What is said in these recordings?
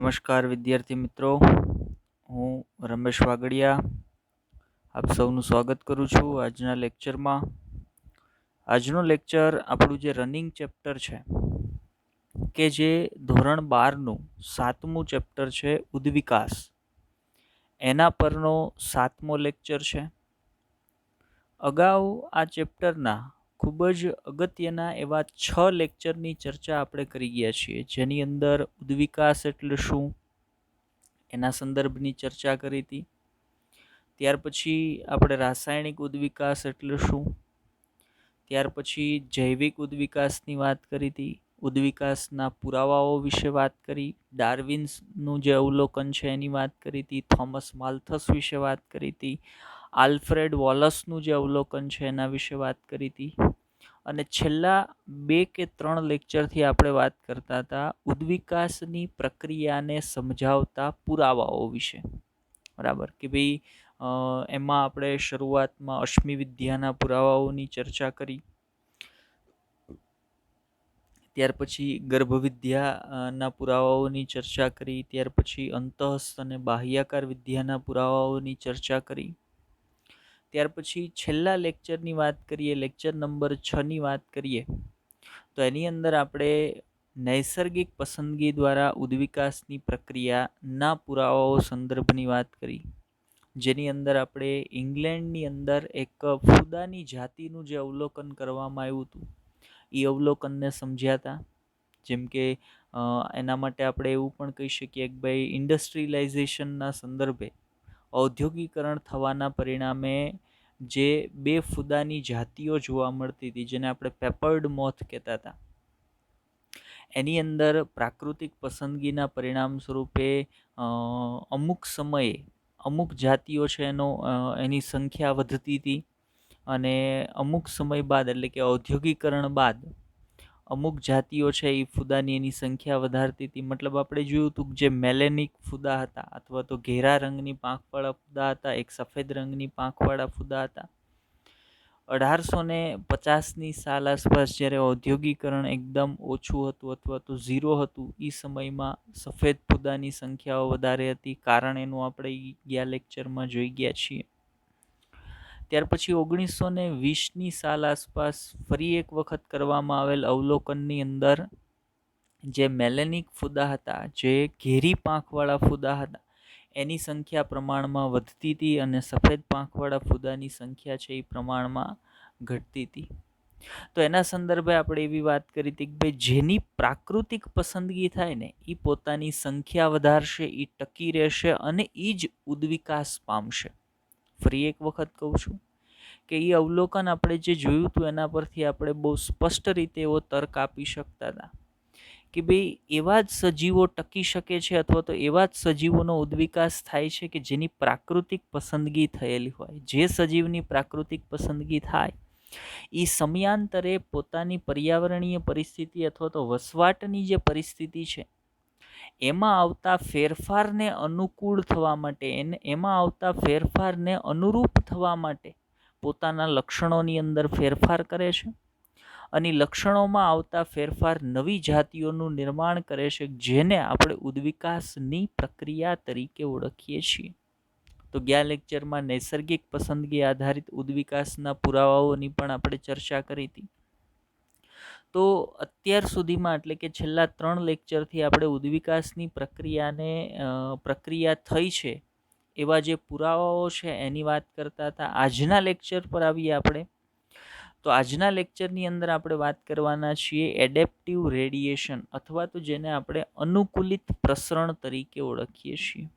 નમસ્કાર વિદ્યાર્થી મિત્રો, હું રમેશ વાગડિયા આપ સૌનું સ્વાગત કરું છું આજના લેક્ચરમાં. આજનો લેક્ચર આપણું જે રનિંગ ચેપ્ટર છે કે જે ધોરણ 12નું 7મું ચેપ્ટર છે ઉદ્વિકાસ, એના પરનો 7મો લેક્ચર છે. અગાઉ આ ચેપ્ટરના ખૂબ જ અગત્યના એવા 6 લેક્ચરની ચર્ચા આપણે કરી ગયા છીએ, જેની અંદર ઉદ્વિકાસ એટલે શું એના સંદર્ભની ચર્ચા કરી હતી. ત્યાર પછી આપણે રાસાયણિક ઉદ્વિકાસ એટલે શું, ત્યાર પછી જૈવિક ઉદ્વિકાસની વાત કરી હતી, ઉદ્વિકાસના પુરાવાઓ વિશે વાત કરી, ડાર્વિન્સનું જે અવલોકન છે એની વાત કરી હતી, થોમસ માલ્થસ વિશે વાત કરી હતી, આલ્ફ્રેડ વોલસનું જે અવલોકન છે એના વિશે વાત કરી હતી, અને છેલ્લા 2 કે 3 લેક્ચરથી આપણે વાત કરતા હતા ઉદ્વિકાસની પ્રક્રિયાને સમજાવતા પુરાવાઓ વિશે. બરાબર કે ભાઈ, એમાં આપણે શરૂઆતમાં અશ્મિ વિદ્યાના પુરાવાઓની ચર્ચા કરી, ત્યાર પછી ગર્ભવિદ્યાના પુરાવાઓની ચર્ચા કરી, ત્યાર પછી અંતઃસ્થ અને બાહ્યાકાર વિદ્યાના પુરાવાઓની ચર્ચા કરી, ત્યાર પછી છેલ્લા લેક્ચરની વાત કરીએ, લેક્ચર નંબર 6ની વાત કરીએ તો એની અંદર આપણે નૈસર્ગિક પસંદગી દ્વારા ઉદ્વિકાસની પ્રક્રિયાના પુરાવાઓ સંદર્ભની વાત કરી, જેની અંદર આપણે ઇંગ્લેન્ડની અંદર એક ફૂદાની જાતિનું જે અવલોકન કરવામાં આવ્યું હતું એ અવલોકનને સમજ્યા હતા. જેમ કે એના માટે આપણે એવું પણ કહી શકીએ કે ભાઈ ઇન્ડસ્ટ્રીયલાઇઝેશનના સંદર્ભે ઔદ્યોગિકરણ થવાના પરિણામે જે 2 ફૂદાની જાતિઓ જોવા મળતી હતી, જેને આપણે પેપર્ડ મોથ કહેતા હતા, એની અંદર પ્રાકૃતિક પસંદગીના પરિણામ સ્વરૂપે અમુક સમયે અમુક જાતિઓ છે એની સંખ્યા વધતી હતી, અને અમુક સમય બાદ એટલે કે ઔદ્યોગિકરણ બાદ અમુક જાતિઓ છે એ ફૂદાની એની સંખ્યા વધારતી હતી. મતલબ આપણે જોયું હતું જે મેલેનિક ફૂદા હતા અથવા તો ઘેરા રંગની પાંખવાળા ફૂદા હતા, એક સફેદ રંગની પાંખવાળા ફૂદા હતા. 1850ની સાલ આસપાસ જ્યારે ઔદ્યોગિકરણ એકદમ ઓછું હતું અથવા તો 0 હતું, એ સમયમાં સફેદ ફૂદાની સંખ્યાઓ વધારે હતી. કારણ એનું આપણે ગયા લેક્ચરમાં જોઈ ગયા છીએ. ત્યાર પછી 1920ની સાલ આસપાસ ફરી એક વખત કરવામાં આવેલ અવલોકનની અંદર જે મેલેનિક ફૂદા હતા, જે ઘેરી પાંખવાળા ફૂદા હતા, એની સંખ્યા પ્રમાણમાં વધતી હતી અને સફેદ પાંખવાળા ફૂદાની સંખ્યા છે એ પ્રમાણમાં ઘટતી હતી. તો એના સંદર્ભે આપણે એવી વાત કરી હતી કે ભાઈ જેની પ્રાકૃતિક પસંદગી થાય ને એ પોતાની સંખ્યા વધારશે, એ ટકી રહેશે અને એ જ ઉદ્વિકાસ પામશે. ફરી એક વખત કહું છું કે એ અવલોકન આપણે જે જોયું હતું એના પરથી આપણે બહુ સ્પષ્ટ રીતે એવો તર્ક આપી શકતા હતા કે ભાઈ એવા જ સજીવો ટકી શકે છે અથવા તો એવા જ સજીવોનો ઉદ્વિકાસ થાય છે કે જેની પ્રાકૃતિક પસંદગી થયેલી હોય. જે સજીવની પ્રાકૃતિક પસંદગી થાય એ સમયાંતરે પોતાની પર્યાવરણીય પરિસ્થિતિ અથવા તો વસવાટની જે પરિસ્થિતિ છે એમાં આવતા ફેરફારને અનુકૂળ થવા માટે, એમાં આવતા ફેરફારને અનુરૂપ થવા માટે પોતાના લક્ષણોની અંદર ફેરફાર કરે છે, અને લક્ષણોમાં આવતા ફેરફાર નવી જાતિઓનું નિર્માણ કરે છે, જેને આપણે ઉદ્વિકાસની પ્રક્રિયા તરીકે ઓળખીએ છીએ. તો ગયા લેક્ચરમાં નૈસર્ગિક પસંદગી આધારિત ઉદ્વિકાસના પુરાવાઓની પણ આપણે ચર્ચા કરી હતી. તો અત્યાર સુધીમાં એટલે કે છેલ્લા 3 લેક્ચરથી આપણે ઉદ્વિકાસની પ્રક્રિયા થઈ છે એવા જે પુરાવાઓ છે એની વાત કરતા હતા. આજના લેક્ચર પર આવીએ આપણે તો આજના લેક્ચરની અંદર આપણે વાત કરવાના છીએ એડેપ્ટિવ રેડિયેશન અથવા તો જેને આપણે અનુકૂલિત પ્રસરણ તરીકે ઓળખીએ છીએ.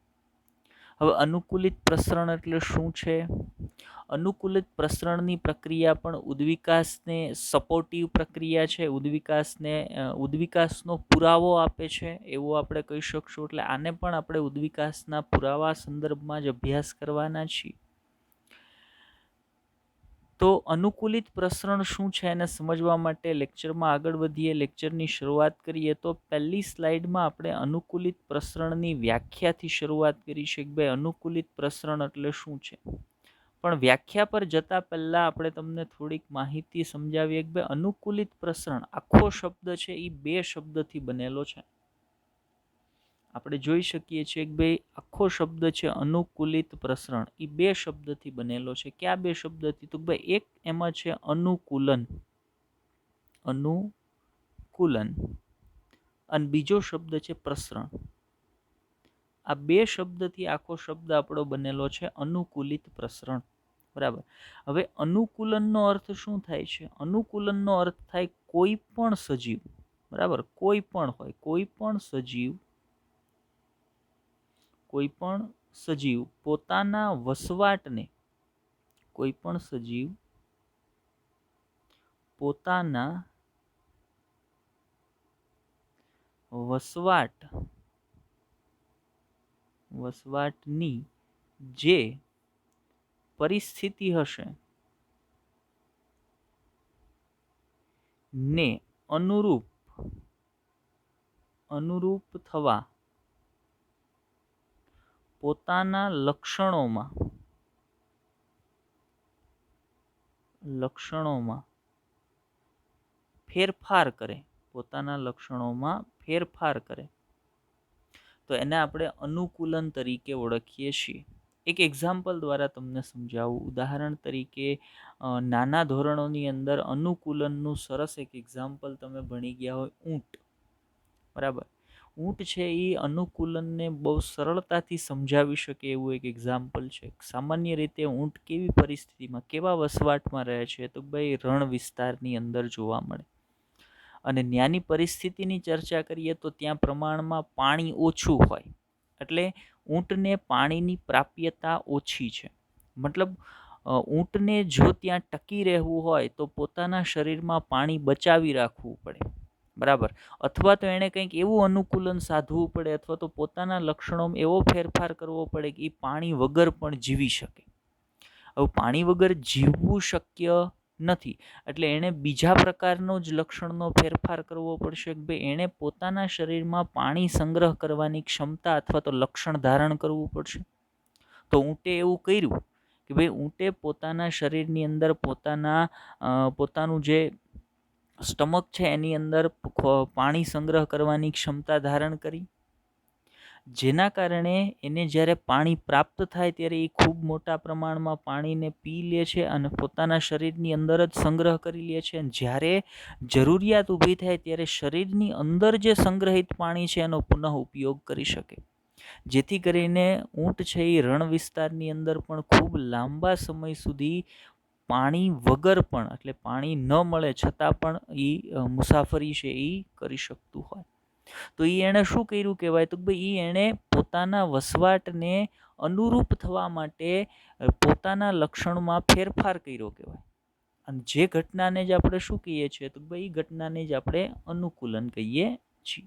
હવે અનુકૂલિત પ્રસરણ એટલે શું છે? અનુકૂલિત પ્રસરણની પ્રક્રિયા પણ ઉદ્વિકાસને સપોર્ટિવ પ્રક્રિયા છે, ઉદ્વિકાસનો પુરાવો આપે છે એવું આપણે કહી શકશું. એટલે આને પણ આપણે ઉદ્વિકાસના પુરાવા સંદર્ભમાં જ અભ્યાસ કરવાના છીએ. તો અનુકૂલિત પ્રસરણ શું છે એને સમજવા માટે લેક્ચરમાં આગળ વધીએ. લેક્ચરની શરૂઆત કરીએ તો પહેલી સ્લાઇડમાં આપણે અનુકૂલિત પ્રસરણની વ્યાખ્યાથી શરૂઆત કરી છે કે ભાઈ અનુકૂલિત પ્રસરણ એટલે શું છે. પણ વ્યાખ્યા પર જતા પહેલા આપણે તમને થોડીક માહિતી સમજાવીએ કે ભાઈ અનુકૂલિત પ્રસરણ આખો શબ્દ છે એ 2 શબ્દથી બનેલો છે. આપણે જોઈ શકીએ છીએ કે ભાઈ આખો શબ્દ છે અનુકૂલિત પ્રસરણ, એ બે શબ્દથી બનેલો છે. કયા બે શબ્દથી? તો ભાઈ એક એમાં છે અનુકૂલન, અનુકૂલન, અને બીજો શબ્દ છે પ્રસરણ. આ બે શબ્દથી આખો શબ્દ આપણો બનેલો છે અનુકૂલિત પ્રસરણ. બરાબર. હવે અનુકૂલનનો અર્થ શું થાય છે? અનુકૂલનનો અર્થ થાય કોઈ પણ સજીવ, બરાબર, કોઈ પણ હોય, કોઈ પણ સજીવ પોતાના વસવાટને, કોઈ પણ સજીવ પોતાના વસવાટની જે પરિસ્થિતિ હશે ને અનુરૂપ થવા પોતાના લક્ષણોમાં ફેરફાર કરે, પોતાના લક્ષણોમાં ફેરફાર કરે, તો એને આપણે અનુકૂલન તરીકે ઓળખીએ છીએ. એક એક્ઝામ્પલ દ્વારા તમને સમજાવું. ઉદાહરણ તરીકે નાના ધોરણોની અંદર અનુકૂલનનું સરસ એક એક્ઝામ્પલ તમે ભણી ગયા હોય, ઊંટ. બરાબર. ઊંટ છે એ અનુકૂલનને બહુ સરળતાથી સમજાવી શકે એવું એક એક્ઝામ્પલ છે. સામાન્ય રીતે ઊંટ કેવી પરિસ્થિતિમાં, કેવા વસવાટમાં રહે છે? તો ભાઈ રણ વિસ્તારની અંદર જોવા મળે. અને ત્યાંની પરિસ્થિતિની ચર્ચા કરીએ તો ત્યાં પ્રમાણમાં પાણી ઓછું હોય, એટલે ઊંટને પાણીની પ્રાપ્યતા ઓછી છે. મતલબ ઊંટને જો ત્યાં ટકી રહેવું હોય તો પોતાના શરીરમાં પાણી બચાવી રાખવું પડે. બરાબર. અથવા તો એણે કંઈક એવું અનુકૂલન સાધવું પડે, અથવા તો પોતાના લક્ષણોમાં એવો ફેરફાર કરવો પડે કે એ પાણી વગર પણ જીવી શકે. હવે પાણી વગર જીવવું શક્ય નથી, એટલે એણે બીજા પ્રકારનો જ લક્ષણનો ફેરફાર કરવો પડશે કે ભાઈ એણે પોતાના શરીરમાં પાણી સંગ્રહ કરવાની ક્ષમતા અથવા તો લક્ષણ ધારણ કરવું પડશે. તો ઊંટે એવું કર્યું કે ભાઈ ઊંટે પોતાના શરીરની અંદર પોતાનું જે સ્ટમક છે એની અંદર પાણી સંગ્રહ કરવાની ક્ષમતા ધારણ કરી, જેના કારણે એને જ્યારે પાણી પ્રાપ્ત થાય ત્યારે એ ખૂબ મોટા પ્રમાણમાં પાણીને પી લે છે અને પોતાના શરીરની અંદર જ સંગ્રહ કરી લે છે. અને જ્યારે જરૂરિયાત ઊભી થાય ત્યારે શરીરની અંદર જે સંગ્રહિત પાણી છે એનો પુનઃ ઉપયોગ કરી શકે, જેથી કરીને ઊંટ છે એ રણ વિસ્તારની અંદર પણ ખૂબ લાંબા સમય સુધી પાણી વગર પણ, એટલે પાણી ન મળે છતાં પણ એ મુસાફરી છે એ કરી શકતું હોય. તો એણે શું કર્યું કહેવાય? તો ભાઈ એણે પોતાના વસવાટને અનુરૂપ થવા માટે પોતાના લક્ષણમાં ફેરફાર કર્યો કહેવાય. અને જે ઘટનાને જ આપણે શું કહીએ છીએ? તો ભાઈ એ ઘટનાને જ આપણે અનુકૂલન કહીએ છીએ.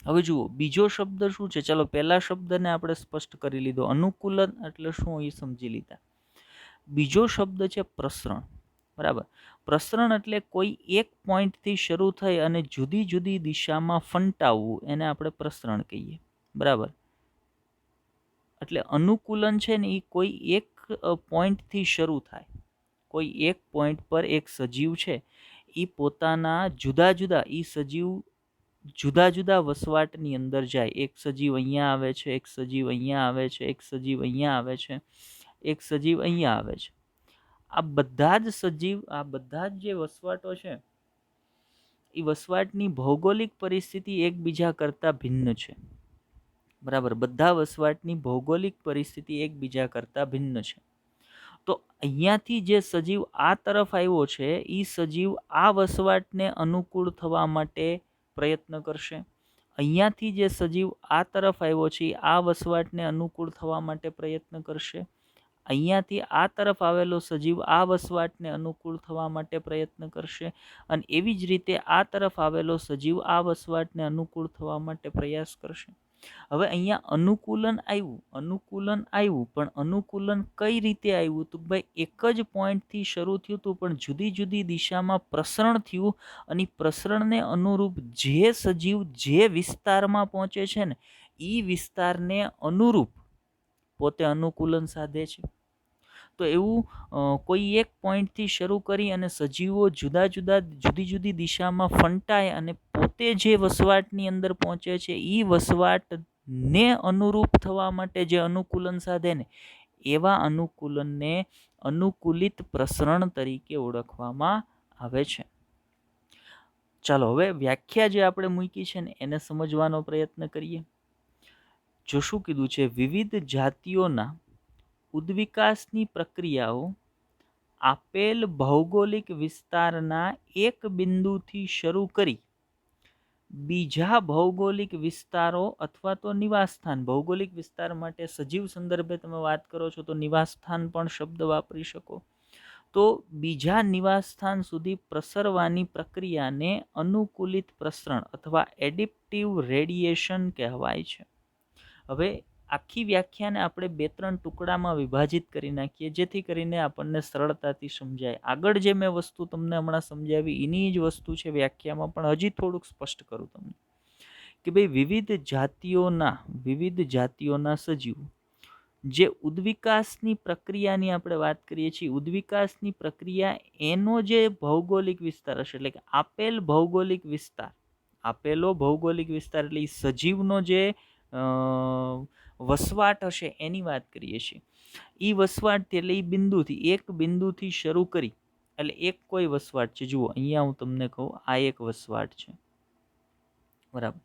હવે જુઓ બીજો શબ્દ શું છે. ચલો પહેલા શબ્દને આપણે સ્પષ્ટ કરી લીધો, અનુકૂલન એટલે શું એ સમજી લીધા. બીજો શબ્દ છે પ્રસરણ. બરાબર. પ્રસરણ એટલે કોઈ એક પોઈન્ટથી શરૂ થઈ અને જુદી જુદી દિશામાં ફંટાવવું, એને આપણે પ્રસરણ કહીએ. બરાબર. એટલે અનુકૂલન છે ને એ કોઈ એક પોઈન્ટથી શરૂ થાય. કોઈ એક પોઈન્ટ પર એક સજીવ છે એ પોતાના જુદા જુદા વસવાટની અંદર જાય. એક સજીવ અહીંયા આવે છે, એક સજીવ અહીંયા આવે છે, એક સજીવ અહીંયા આવે છે, એક સજીવ અહીંયા આવે છે. આ બધા જ જે વસવાટો છે એ વસવાટની ભૌગોલિક પરિસ્થિતિ એકબીજા કરતાં ભિન્ન છે. બરાબર. બધા વસવાટની ભૌગોલિક પરિસ્થિતિ એકબીજા કરતાં ભિન્ન છે. તો અહીંયાથી જે સજીવ આ તરફ આવ્યો છે એ સજીવ આ વસવાટને અનુકૂળ થવા માટે પ્રયત્ન કરશે. અહીંયાથી જે સજીવ આ તરફ આવ્યો છે આ વસવાટને અનુકૂળ થવા માટે પ્રયત્ન કરશે. અહીંયાથી આ તરફ આવેલો સજીવ આ વસવાટને અનુકૂળ થવા માટે પ્રયત્ન કરશે. અને એવી જ રીતે આ તરફ આવેલો સજીવ આ વસવાટને અનુકૂળ થવા માટે પ્રયાસ કરશે. હવે અહીંયા અનુકૂલન આવ્યું, પણ અનુકૂલન કઈ રીતે આવ્યું? તો ભાઈ એક જ પોઈન્ટથી શરૂ થયું હતું, પણ જુદી જુદી દિશામાં પ્રસરણ થયું. અને પ્રસરણને અનુરૂપ જે સજીવ જે વિસ્તારમાં પહોંચે છે ને એ વિસ્તારને અનુરૂપ પોતે અનુકૂલન સાધે છે. તો એવું કોઈ એક પોઈન્ટથી શરૂ કરી અને સજીવો જુદી જુદી દિશામાં ફંટાય અને પોતે જે વસવાટની અંદર પહોંચે છે એ વસવાટને અનુરૂપ થવા માટે જે અનુકૂલન સાધે ને એવા અનુકૂલનને અનુકૂલિત પ્રસરણ તરીકે ઓળખવામાં આવે છે. ચાલો હવે વ્યાખ્યા જે આપણે મૂકી છે ને એને સમજવાનો પ્રયત્ન કરીએ. જો શું કીધું છે, વિવિધ જાતિઓના ઉદ્વિકાસની પ્રક્રિયાઓ આપેલ ભૌગોલિક વિસ્તારના એક બિંદુથી શરૂ કરી બીજા ભૌગોલિક વિસ્તારો અથવા તો નિવાસસ્થાન, ભૌગોલિક વિસ્તાર માટે સજીવ સંદર્ભે તમે વાત કરો છો તો નિવાસસ્થાન પણ શબ્દ વાપરી શકો, તો બીજા નિવાસસ્થાન સુધી પ્રસરવાની પ્રક્રિયાને અનુકૂલિત પ્રસરણ અથવા એડિપ્ટિવ રેડિયેશન કહેવાય છે. હવે આખી વ્યાખ્યાને આપણે 2-3 ટુકડામાં વિભાજિત કરી નાખીએ જેથી કરીને આપણને સરળતાથી સમજાય. આગળ જે મેં વસ્તુ તમને હમણાં સમજાવી એની જ વસ્તુ છે વ્યાખ્યામાં, પણ હજી થોડુંક સ્પષ્ટ કરું તમને કે ભાઈ વિવિધ જાતિઓના સજીવો જે ઉદ્વિકાસની પ્રક્રિયાની આપણે વાત કરીએ છીએ, ઉદ્વિકાસની પ્રક્રિયા એનો જે ભૌગોલિક વિસ્તાર હશે, એટલે કે આપેલ ભૌગોલિક વિસ્તાર, આપેલો ભૌગોલિક વિસ્તાર એટલે સજીવનો જે વસવાટ હશે એની વાત કરીએ છીએ. એ વસવાટ એટલે એ બિંદુથી, એક બિંદુથી શરૂ કરી, એટલે એક કોઈ વસવાટ છે, જુઓ અહીંયા હું તમને કહું, આ એક વસવાટ છે, બરાબર.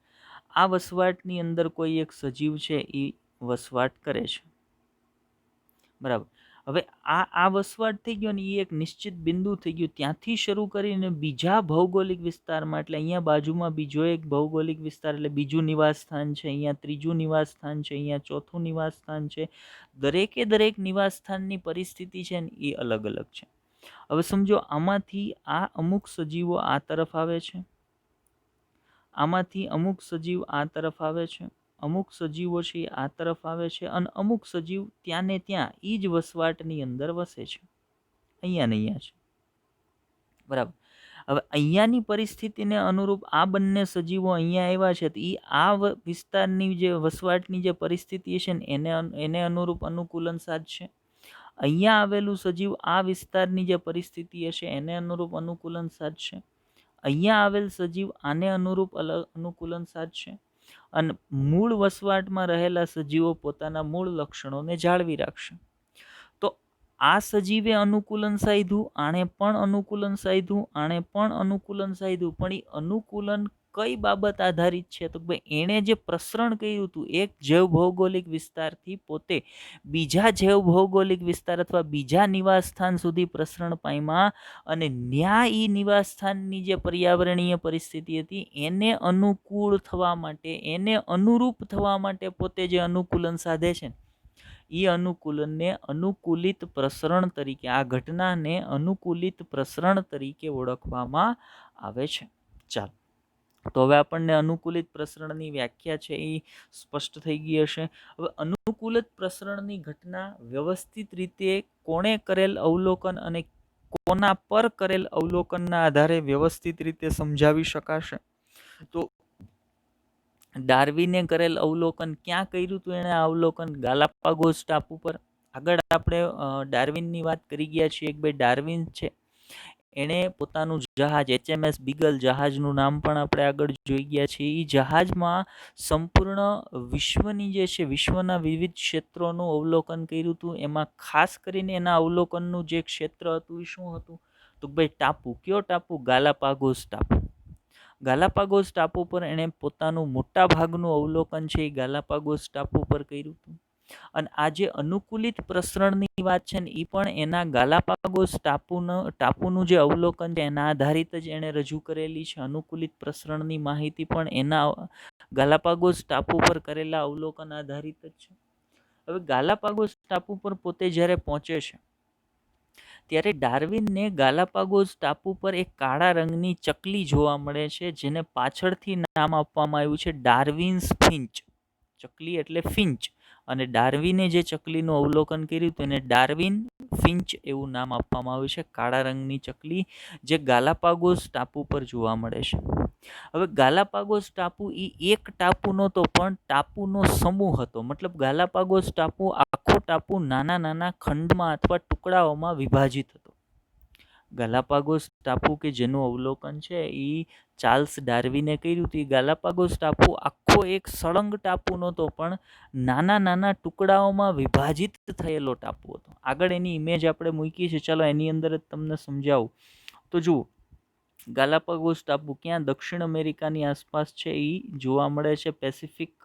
આ વસવાટની અંદર કોઈ એક સજીવ છે એ વસવાટ કરે છે, બરાબર. હવે આ વસવાટ થઈ ગયો ને એ એક નિશ્ચિત બિંદુ થઈ ગયું, ત્યાંથી શરૂ કરીને બીજા ભૌગોલિક વિસ્તારમાં, એટલે અહીંયા બાજુમાં બીજો એક ભૌગોલિક વિસ્તાર એટલે બીજું નિવાસસ્થાન છે, અહીંયા ત્રીજું નિવાસસ્થાન છે, અહીંયા ચોથું નિવાસસ્થાન છે. દરેક નિવાસસ્થાનની પરિસ્થિતિ છે ને એ અલગ અલગ છે. હવે સમજો આમાંથી આ અમુક સજીવો આ તરફ આવે છે, આમાંથી અમુક સજીવ આ તરફ આવે છે, અમુક સજીવો છે આ તરફ આવે છે, અને અમુક સજીવ ત્યાં ને ત્યાં એ જ વસવાટની અંદર વસે છે, અહીંયા ને અહીંયા છે, બરાબર. હવે અહીંયાની પરિસ્થિતિને અનુરૂપ આ બંને સજીવો અહીંયા આવ્યા છે, તો એ આ વિસ્તારની જે વસવાટની જે પરિસ્થિતિ છે ને એને અનુરૂપ અનુકૂલન સાધશે. અહીંયા આવેલું સજીવ આ વિસ્તારની જે પરિસ્થિતિ હશે એને અનુરૂપ અનુકૂલન સાધશે. અહીંયા આવેલ સજીવ આને અનુરૂપ અનુકૂલન સાધશે, અને મૂળ વસવાટમાં રહેલા સજીવો પોતાના મૂળ લક્ષણોને જાળવી રાખશે. તો આ સજીવે અનુકૂલન સાધ્યું, આણે પણ અનુકૂલન સાધ્યું, આણે પણ અનુકૂલન સાધ્યું, પણ એ અનુકૂલન કઈ બાબત આધારિત છે, તો ભાઈ એણે જે પ્રસરણ કર્યું હતું એક જૈવ ભૌગોલિક વિસ્તારથી પોતે બીજા જૈવ ભૌગોલિક વિસ્તાર અથવા બીજા નિવાસસ્થાન સુધી પ્રસરણ પામ્યા, અને ન્યા એ નિવાસસ્થાનની જે પર્યાવરણીય પરિસ્થિતિ હતી એને અનુકૂળ થવા માટે, એને અનુરૂપ થવા માટે પોતે જે અનુકૂલન સાધે છે એ અનુકૂલનને અનુકૂલિત પ્રસરણ તરીકે, આ ઘટનાને અનુકૂલિત પ્રસરણ તરીકે ઓળખવામાં આવે છે. ચાલો, તો હવે આપણને અનુકૂલિત પ્રસરણની વ્યાખ્યા છે એ સ્પષ્ટ થઈ ગઈ હશે. હવે અનુકૂલિત પ્રસરણની ઘટના વ્યવસ્થિત રીતે કોણે કરેલ અવલોકન અને કોના પર કરેલ અવલોકનના આધારે વ્યવસ્થિત રીતે સમજાવી શકાશે. તો ડાર્વિને કરેલ અવલોકન ક્યાં કર્યું હતું? એણે અવલોકન ગાલાપાગોસ ટાપુ પર. આગળ આપણે ડાર્વિનની વાત કરી ગયા છીએ કે ભાઈ ડાર્વિન છે એણે પોતાનું જહાજ HMS બીગલ જહાજનું નામ પણ આપણે આગળ જોઈ ગયા છીએ. એ જહાજમાં સંપૂર્ણ વિશ્વની જે છે, વિશ્વના વિવિધ ક્ષેત્રોનું અવલોકન કર્યું હતું. એમાં ખાસ કરીને એના અવલોકનનું જે ક્ષેત્ર હતું એ શું હતું? તો ભાઈ ટાપુ. કયો ટાપુ? ગાલાપાગોસ ટાપુ. ગાલાપાગોસ ટાપુ પર એણે પોતાનું મોટા ભાગનું અવલોકન છે એ ગાલાપાગોસ ટાપુ પર કર્યું હતું. અને આ જે અનુકૂલિત પ્રસરણની વાત છે ને એ પણ એના ગાલાપાગોસ ટાપુનું જે અવલોકન છે એના આધારિત જ એણે રજૂ કરેલી છે. અનુકૂલિત પ્રસરણની માહિતી પણ એના ગાલાપાગોસ ટાપુ પર કરેલા અવલોકન આધારિત જ છે. હવે ગાલાપાગોસ ટાપુ પર પોતે જ્યારે પહોંચે છે ત્યારે ડાર્વિનને ગાલાપાગોસ ટાપુ પર એક કાળા રંગની ચકલી જોવા મળે છે, જેને પાછળથી નામ આપવામાં આવ્યું છે ડાર્વિન્સ ફિંચ. ચકલી એટલે ફિંચ, અને ડાર્વિને જે ચકલીનું અવલોકન કર્યું હતું એને ડાર્વિન ફિન્ચ એવું નામ આપવામાં આવ્યું છે. કાળા રંગની ચકલી જે ગાલાપાગોસ ટાપુ પર જોવા મળે છે. હવે ગાલાપાગોસ ટાપુ એ એક ટાપુ નહોતો પણ ટાપુનો સમૂહ હતો. મતલબ ગાલાપાગોસ ટાપુ આખો ટાપુ નાના નાના ખંડમાં અથવા ટુકડાઓમાં વિભાજિત હતો. ગાલાપાગોસ ટાપુ કે જેનું અવલોકન છે એ ચાર્લ્સ ડાર્વિને કર્યું હતું. ગાલાપાગોસ ટાપુ આખો એક સળંગ ટાપુ નહોતો પણ નાના નાના ટુકડાઓમાં વિભાજિત થયેલો ટાપુ હતો. આગળ એની ઇમેજ આપણે મૂકી છે, ચાલો એની અંદર જ તમને સમજાવું. તો જુઓ, ગાલાપાગોસ ટાપુ ક્યાં દક્ષિણ અમેરિકાની આસપાસ છે, એ જોવા મળે છે પેસિફિક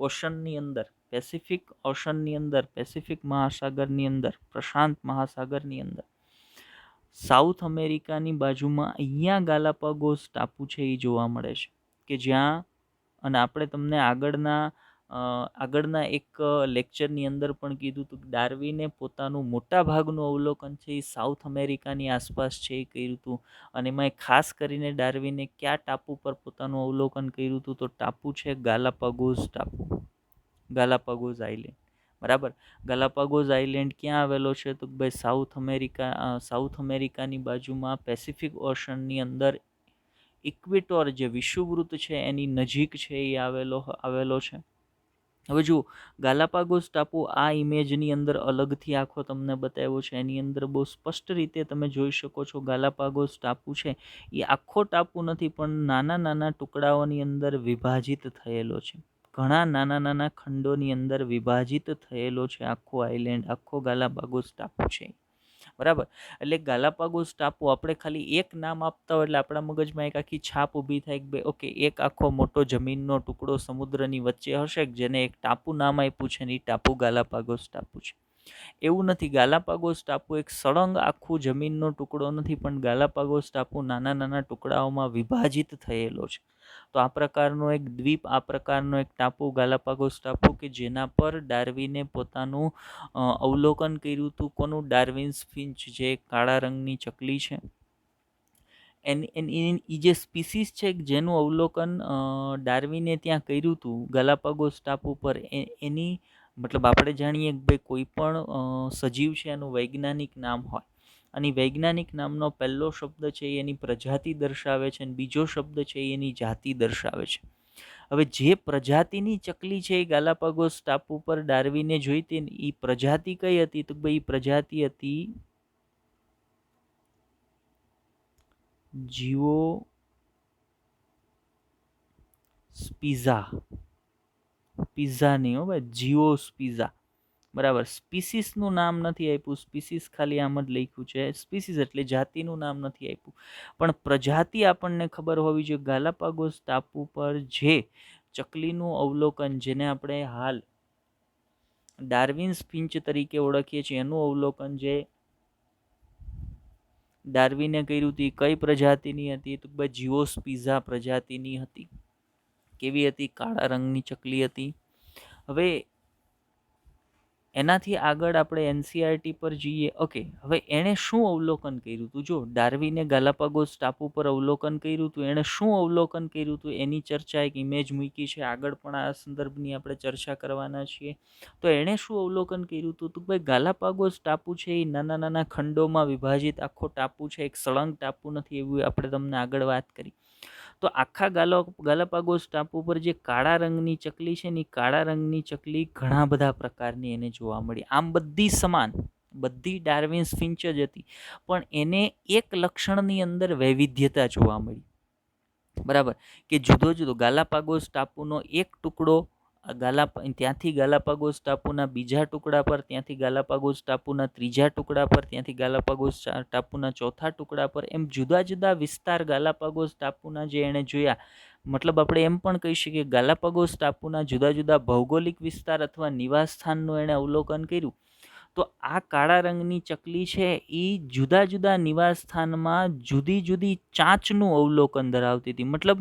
ઓશનની અંદર. પેસિફિક ઓશનની અંદર, પેસિફિક મહાસાગરની અંદર, પ્રશાંત મહાસાગરની અંદર. સાઉથ અમેરિકાની બાજુમાં અહીંયા ગાલાપાગોસ ટાપુ છે એ જોવા મળે છે કે જ્યાં, અને આપણે તમને આગળના એક લેક્ચરની અંદર પણ કીધું હતું કે ડાર્વિને પોતાનું મોટા ભાગનું અવલોકન છે એ સાઉથ અમેરિકાની આસપાસ છે એ કર્યું હતું. અને એમાં ખાસ કરીને ડાર્વિને કયા ટાપુ પર પોતાનું અવલોકન કર્યું હતું? તો ટાપુ છે ગાલાપાગોસ ટાપુ, ગાલાપાગોસ આઇલેન્ડ. બરાબર. ગાલાપાગોસ આઇલેન્ડ ક્યાં આવેલો છે? તો ભાઈ સાઉથ અમેરિકાની બાજુમાં પેસિફિક ઓશનની અંદર ઇક્વેટોર જે વિષુવવૃત્ત છે એની નજીક છે એ આવેલો છે. હવે જુઓ, ગાલાપાગોસ ટાપુ આ ઇમેજની અંદર અલગથી આખો તમને બતાવ્યો છે. એની અંદર બહુ સ્પષ્ટ રીતે તમે જોઈ શકો છો ગાલાપાગોસ ટાપુ છે એ આખો ટાપુ નથી પણ નાના નાના ટુકડાઓની અંદર વિભાજિત થયેલો છે. ઘણા નાના નાના ખંડોની અંદર વિભાજિત થયેલો છે આખો આઇલેન્ડ, આખો ગાલાપાગોસ ટાપુ છે. બરાબર. એટલે ગાલાપાગોસ ટાપુ આપણે ખાલી એક નામ આપતા હોય એટલે આપણા મગજમાં એક આખી છાપ ઊભી થાય કે ભાઈ ઓકે, એક આખો મોટો જમીનનો ટુકડો સમુદ્રની વચ્ચે હશે જેને એક ટાપુ નામ આપ્યું છે ને એ ટાપુ ગાલાપાગોસ ટાપુ છે. એવું નથી. ગાલાપાગોસ ટાપુ એક સળંગ આખું જમીનનો ટુકડો નથી પણ ગાલાપાગોસ ટાપુ નાના નાના ટુકડાઓમાં વિભાજિત થયેલો છે. તો આ પ્રકારનો એક દ્વીપ, આ પ્રકારનો એક ટાપુ ગાલાપાગોસ ટાપુ કે જેના પર ડાર્વિને પોતાનું અવલોકન કર્યું હતું. કોનું? ડાર્વિન્સ ફિન્ચ, જે કાળા રંગની ચકલી છે. એ જે સ્પીસીસ છે જેનું અવલોકન ડાર્વિને ત્યાં કર્યું હતું ગાલાપાગોસ ટાપુ પર, એની મતલબ આપણે જાણીએ કે ભાઈ કોઈ પણ સજીવ છે એનું વૈજ્ઞાનિક નામ હોય અને વૈજ્ઞાનિક નામનો પહેલો શબ્દ છે એની પ્રજાતિ દર્શાવે છે અને બીજો શબ્દ છે એની જાતિ દર્શાવે છે. હવે જે પ્રજાતિની ચકલી છે એ ગાલાપાગોસ ટાપુ પર ડાર્વિને જોઈ હતી, એ પ્રજાતિ કઈ હતી? તો ભાઈ પ્રજાતિ હતી જીઓસ્પિઝા. પિઝા નહીં હો ભાઈ, જીઓસ્પિઝા. બરાબર. સ્પીસીસનું નામ નથી આપ્યું, સ્પીસીસ ખાલી આમ જ લખ્યું છે. સ્પીસીસ એટલે જાતિનું નામ નથી આપ્યું પણ પ્રજાતિ આપણને ખબર હોવી જોઈએ. ગાલાપાગોસ ટાપુ પર જે ચકલીનું અવલોકન, જેને આપણે હાલ ડાર્વિન્સ ફિન્ચ તરીકે ઓળખીએ છીએ, એનું અવલોકન જે ડાર્વિને કર્યું હતું કઈ પ્રજાતિની હતી? તો ભાઈ જીઓસ્પિઝા પ્રજાતિની હતી. કેવી હતી? કાળા રંગની ચકલી હતી. હવે એનાથી આગળ આપણે એનસીઆરટી પર જઈએ. ઓકે, હવે એણે શું અવલોકન કર્યું હતું? જો ડાર્વિને ગાલાપાગોસ ટાપુ પર અવલોકન કર્યું હતું, એણે શું અવલોકન કર્યું હતું એની ચર્ચા એક ઇમેજ મૂકી છે. આગળ પણ આ સંદર્ભની આપણે ચર્ચા કરવાના છીએ. તો એણે શું અવલોકન કર્યું હતું? તો ભાઈ ગાલાપાગોસ ટાપુ છે એ નાના નાના ખંડોમાં વિભાજિત આખો ટાપુ છે, એક સળંગ ટાપુ નથી, એવું આપણે તમને આગળ વાત કરી. તો આખા ગાલાપાગોસ ટાપુ પર જે કાળા રંગની ચકલી છે ને, કાળા રંગની ચકલી ઘણા બધા પ્રકારની એને જોવા મળી. આમ બધી સમાન, બધી ડાર્વિન્સ ફિન્ચ જ હતી પણ એને એક લક્ષણની અંદર વૈવિધ્યતા જોવા મળી. બરાબર. કે જુદો જુદો ગાલાપાગોસ ટાપુનો એક ટુકડો ત્યાંથી ગાલાપાગોસ ટાપુના બીજા ટુકડા પર, ત્યાંથી ગાલાપાગોસ ટાપુના ત્રીજા ટુકડા પર, ત્યાંથી ગાલાપાગોસ ટાપુના ચોથા ટુકડા પર, એમ જુદા જુદા વિસ્તાર ગાલાપાગોસ ટાપુના જે એણે જોયા. મતલબ આપણે એમ પણ કહી શકીએ ગાલાપાગોસ ટાપુના જુદા જુદા ભૌગોલિક વિસ્તાર અથવા નિવાસ સ્થાનનું એણે અવલોકન કર્યું. તો આ કાળા રંગની ચકલી છે એ જુદા જુદા નિવાસ સ્થાનમાં જુદી જુદી ચાંચનું અવલોકન ધરાવતી હતી. મતલબ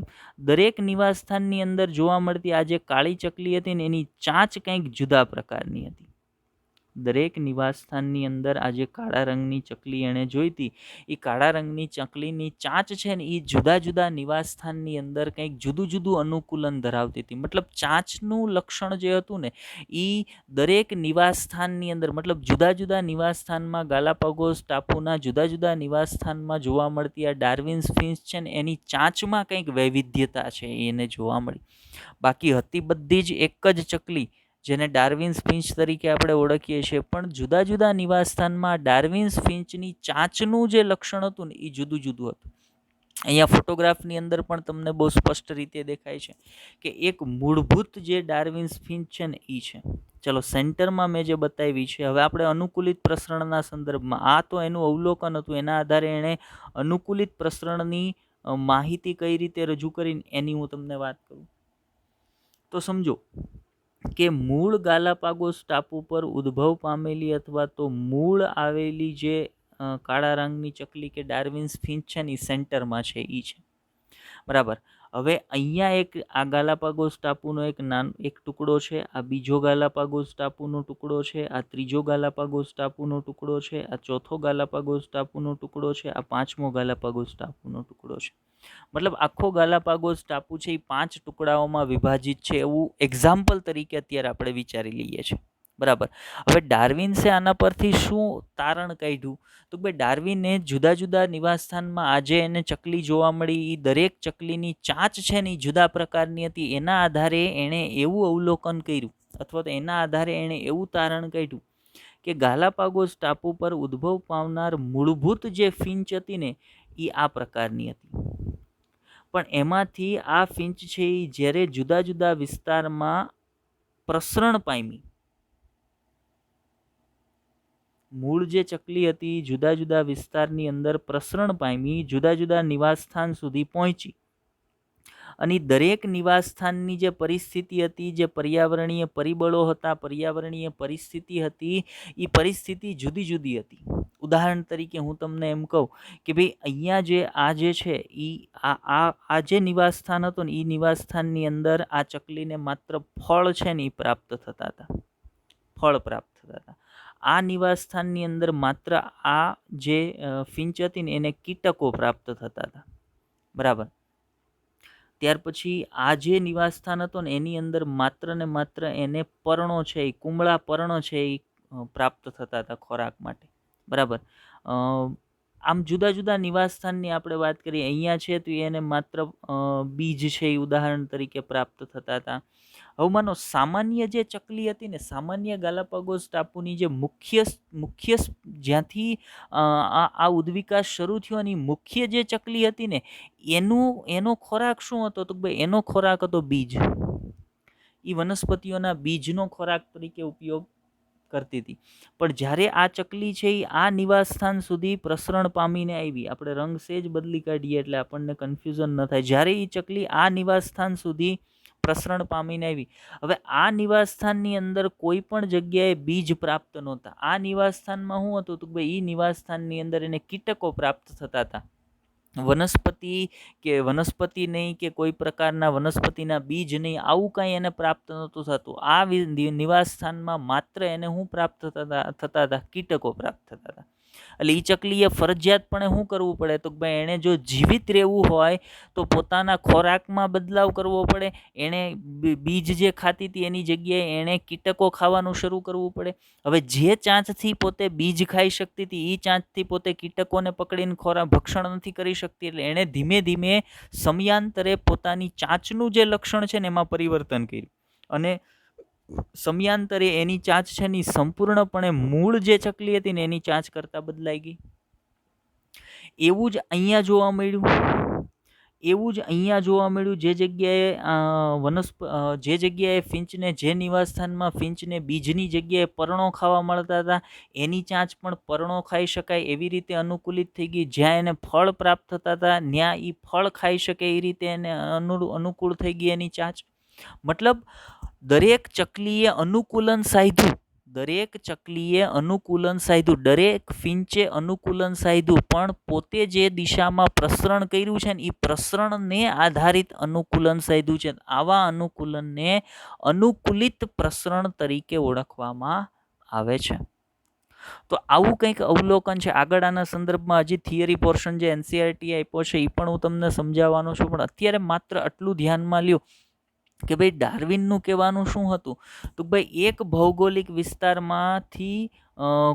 દરેક નિવાસ સ્થાનની અંદર જોવા મળતી આ જે કાળી ચકલી હતી ને, એની ચાંચ કંઈક જુદા પ્રકારની હતી. દરેક નિવાસસ્થાનની અંદર આ જે કાળા રંગની ચકલી એણે જોઈ હતી, એ કાળા રંગની ચકલીની ચાંચ છે ને એ જુદા જુદા નિવાસસ્થાનની અંદર કંઈક જુદું જુદું અનુકૂલન ધરાવતી હતી. મતલબ ચાંચનું લક્ષણ જે હતું ને એ દરેક નિવાસસ્થાનની અંદર, મતલબ જુદા જુદા નિવાસસ્થાનમાં, ગાલાપાગોસ ટાપુના જુદા જુદા નિવાસસ્થાનમાં જોવા મળતી આ ડાર્વિન્સ ફિન્ચ છે ને એની ચાંચમાં કંઈક વૈવિધ્યતા છે એને જોવા મળી. બાકી હતી બધી જ એક જ ચકલી, જેને ડાર્વિન્સ ફિન્ચ તરીકે આપણે ઓળખીએ છીએ, પણ જુદા જુદા નિવાસસ્થાનમાં ડાર્વિન્સ ફિન્ચની ચાંચનું જે લક્ષણ હતું ને એ જુદું જુદું હતું. અહીંયા ફોટોગ્રાફની અંદર પણ તમને બહુ સ્પષ્ટ રીતે દેખાય છે કે એક મૂળભૂત જે ડાર્વિન્સ ફિન્ચ છે ને એ છે. ચલો, સેન્ટરમાં મેં જે બતાવી છે, હવે આપણે અનુકૂલિત પ્રસરણના સંદર્ભમાં, આ તો એનું અવલોકન હતું, એના આધારે એણે અનુકૂલિત પ્રસરણની માહિતી કઈ રીતે રજૂ કરી એની હું તમને વાત કરું. તો સમજો કે મૂળ ગાલાપાગોસ ટાપુ પર ઉદ્ભવ પામેલી અથવા તો મૂળ આવેલી જે કાળા રંગની ચકલી કે ડાર્વિન્સ ફિન્ચ છે ને એ સેન્ટરમાં છે, એ છે. બરાબર. હવે અહીંયા એક આ ગાલાપાગોસ ટાપુનો એક ટુકડો છે, આ બીજો ગાલાપાગોસ ટાપુનો ટુકડો છે, આ ત્રીજો ગાલાપાગોસ ટાપુનો ટુકડો છે, આ ચોથો ગાલાપાગોસ ટાપુનો ટુકડો છે, આ પાંચમો ગાલાપાગોસ ટાપુનો ટુકડો છે. મતલબ આખો ગાલાપાગોસ ટાપુ છે એ 5 ટુકડાઓમાં વિભાજિત છે, એવું એક્ઝામ્પલ તરીકે અત્યારે આપણે વિચારી લઈએ છીએ. બરાબર. હવે ડાર્વિન્સે આના પરથી શું તારણ કાઢ્યું? તો ભાઈ ડાર્વિને જુદા જુદા નિવાસસ્થાનમાં આજે એને ચકલી જોવા મળી, એ દરેક ચકલીની ચાંચ છે ને એ જુદા પ્રકારની હતી. એના આધારે એણે એવું અવલોકન કર્યું, અથવા તો એના આધારે એણે એવું તારણ કાઢ્યું કે ગાલાપાગોસ ટાપુ પર ઉદ્ભવ પામનાર મૂળભૂત જે ફિન્ચ હતી ને એ આ પ્રકારની હતી. પણ એમાંથી આ ફિન્ચ છે એ જ્યારે જુદા જુદા વિસ્તારમાં પ્રસરણ પામી, મૂળ જે ચકલી હતી જુદા જુદા વિસ્તારની અંદર પ્રસરણ પામી, જુદા જુદા નિવાસસ્થાન સુધી પહોંચી, અને દરેક નિવાસસ્થાનની જે પરિસ્થિતિ હતી, જે પર્યાવરણીય પરિબળો હતા, પર્યાવરણીય પરિસ્થિતિ હતી, એ પરિસ્થિતિ જુદી જુદી હતી. ઉદાહરણ તરીકે હું તમને એમ કહું કે ભાઈ અહીંયા જે આ જે છે એ આ જે નિવાસસ્થાન હતું ને એ નિવાસસ્થાનની અંદર આ ચકલીને માત્ર ફળ છે ને એ પ્રાપ્ત થતા હતા, ફળ પ્રાપ્ત થતા હતા. આ નિવાસસ્થાનની અંદર માત્ર આ જે ફિન્ચ હતી ને એને કીટકો પ્રાપ્ત થતા હતા. બરાબર. ત્યાર પછી આ જે નિવાસસ્થાન હતું ને એની અંદર માત્ર ને માત્ર એને પર્ણો છે, એ કુમળા પર્ણો છે એ પ્રાપ્ત થતા હતા ખોરાક માટે. બરાબર. આમ જુદા જુદા નિવાસસ્થાનની આપણે વાત કરીએ, અહીંયા છે તો એને માત્ર બીજ છે એ ઉદાહરણ તરીકે પ્રાપ્ત થતા હતા. હવે માનો સામાન્ય જે ચકલી હતી ને, સામાન્ય ગાલાપાગોસ ટાપુની જે મુખ્ય જ્યાંથી આ ઉદ્વિકાસ શરૂ થયો અને મુખ્ય જે ચકલી હતી ને એનો ખોરાક શું હતો? તો ભાઈ એનો ખોરાક હતો બીજ. એ વનસ્પતિઓના બીજનો ખોરાક તરીકે ઉપયોગ કરતી હતી. પણ જ્યારે આ ચકલી છે એ આ નિવાસસ્થાન સુધી પ્રસરણ પામીને આવી, આપણે રંગ સેજ બદલી કાઢીએ એટલે આપણને કન્ફ્યુઝન ન થાય. જ્યારે એ ચકલી આ નિવાસસ્થાન સુધી પ્રસરણ પામીને આવી, હવે આ નિવાસસ્થાનની અંદર કોઈ પણ જગ્યાએ બીજ પ્રાપ્ત નહોતા. આ નિવાસસ્થાનમાં શું હતું? તો ભાઈ એ નિવાસસ્થાનની અંદર એને કીટકો પ્રાપ્ત થતા હતા. વનસ્પતિ નહીં કે કોઈ પ્રકારના વનસ્પતિના બીજ નહીં, આવું કાંઈ એને પ્રાપ્ત નહોતું થતું. આ નિવાસસ્થાનમાં માત્ર એને શું પ્રાપ્ત થતા હતા? કીટકો પ્રાપ્ત થતા હતા. એટલે એ ચકલીએ ફરજિયાતપણે શું કરવું પડે? તો ભાઈ એણે જો જીવિત રહેવું હોય તો પોતાના ખોરાકમાં બદલાવ કરવો પડે. એણે બીજ જે ખાતી હતી એની જગ્યાએ એણે કીટકો ખાવાનું શરૂ કરવું પડે. હવે જે ચાંચથી પોતે બીજ ખાઈ શકતી હતી એ ચાંચથી પોતે કીટકોને પકડીને ભક્ષણ નથી કરી શકતી. એટલે એણે ધીમે ધીમે સમયાંતરે પોતાની ચાંચનું જે લક્ષણ છે ને એમાં પરિવર્તન કર્યું, અને સમયાંતરે એની ચાંચ છે ને સંપૂર્ણપણે મૂળ જે ચકલી હતી ને એની ચાંચ કરતા બદલાઈ ગઈ. એવું જ અહીંયા જોવા મળ્યું. જે જગ્યાએ ફિંચને, જે નિવાસસ્થાનમાં ફિંચને બીજની જગ્યાએ પર્ણો ખાવા મળતા હતા, એની ચાંચ પણ પર્ણો ખાઈ શકાય એવી રીતે અનુકૂલિત થઈ ગઈ. જ્યાં એને ફળ પ્રાપ્ત થતા હતા ત્યાં એ ફળ ખાઈ શકે એ રીતે એને અનુકૂળ થઈ ગઈ એની ચાંચ. મતલબ દરેક ચકલીએ અનુકૂલન સાધ્યું, દરેક ફિંચે અનુકૂલન સાધ્યું, પણ પોતે જે દિશામાં પ્રસરણ કર્યું છે ને એ પ્રસરણને આધારિત અનુકૂલન સાધ્યું છે. આવા અનુકૂલનને અનુકૂલિત પ્રસરણ તરીકે ઓળખવામાં આવે છે. તો આવું કંઈક અવલોકન છે. આગળ આના સંદર્ભમાં હજી થિયરી પોર્શન જે એનસીઆરટી આપ્યો છે એ પણ હું તમને સમજાવવાનો છું, પણ અત્યારે માત્ર આટલું ધ્યાનમાં લ્યો કે ભાઈ ડાર્વિનનું કહેવાનું શું હતું, તો ભાઈ એક ભૌગોલિક વિસ્તારમાંથી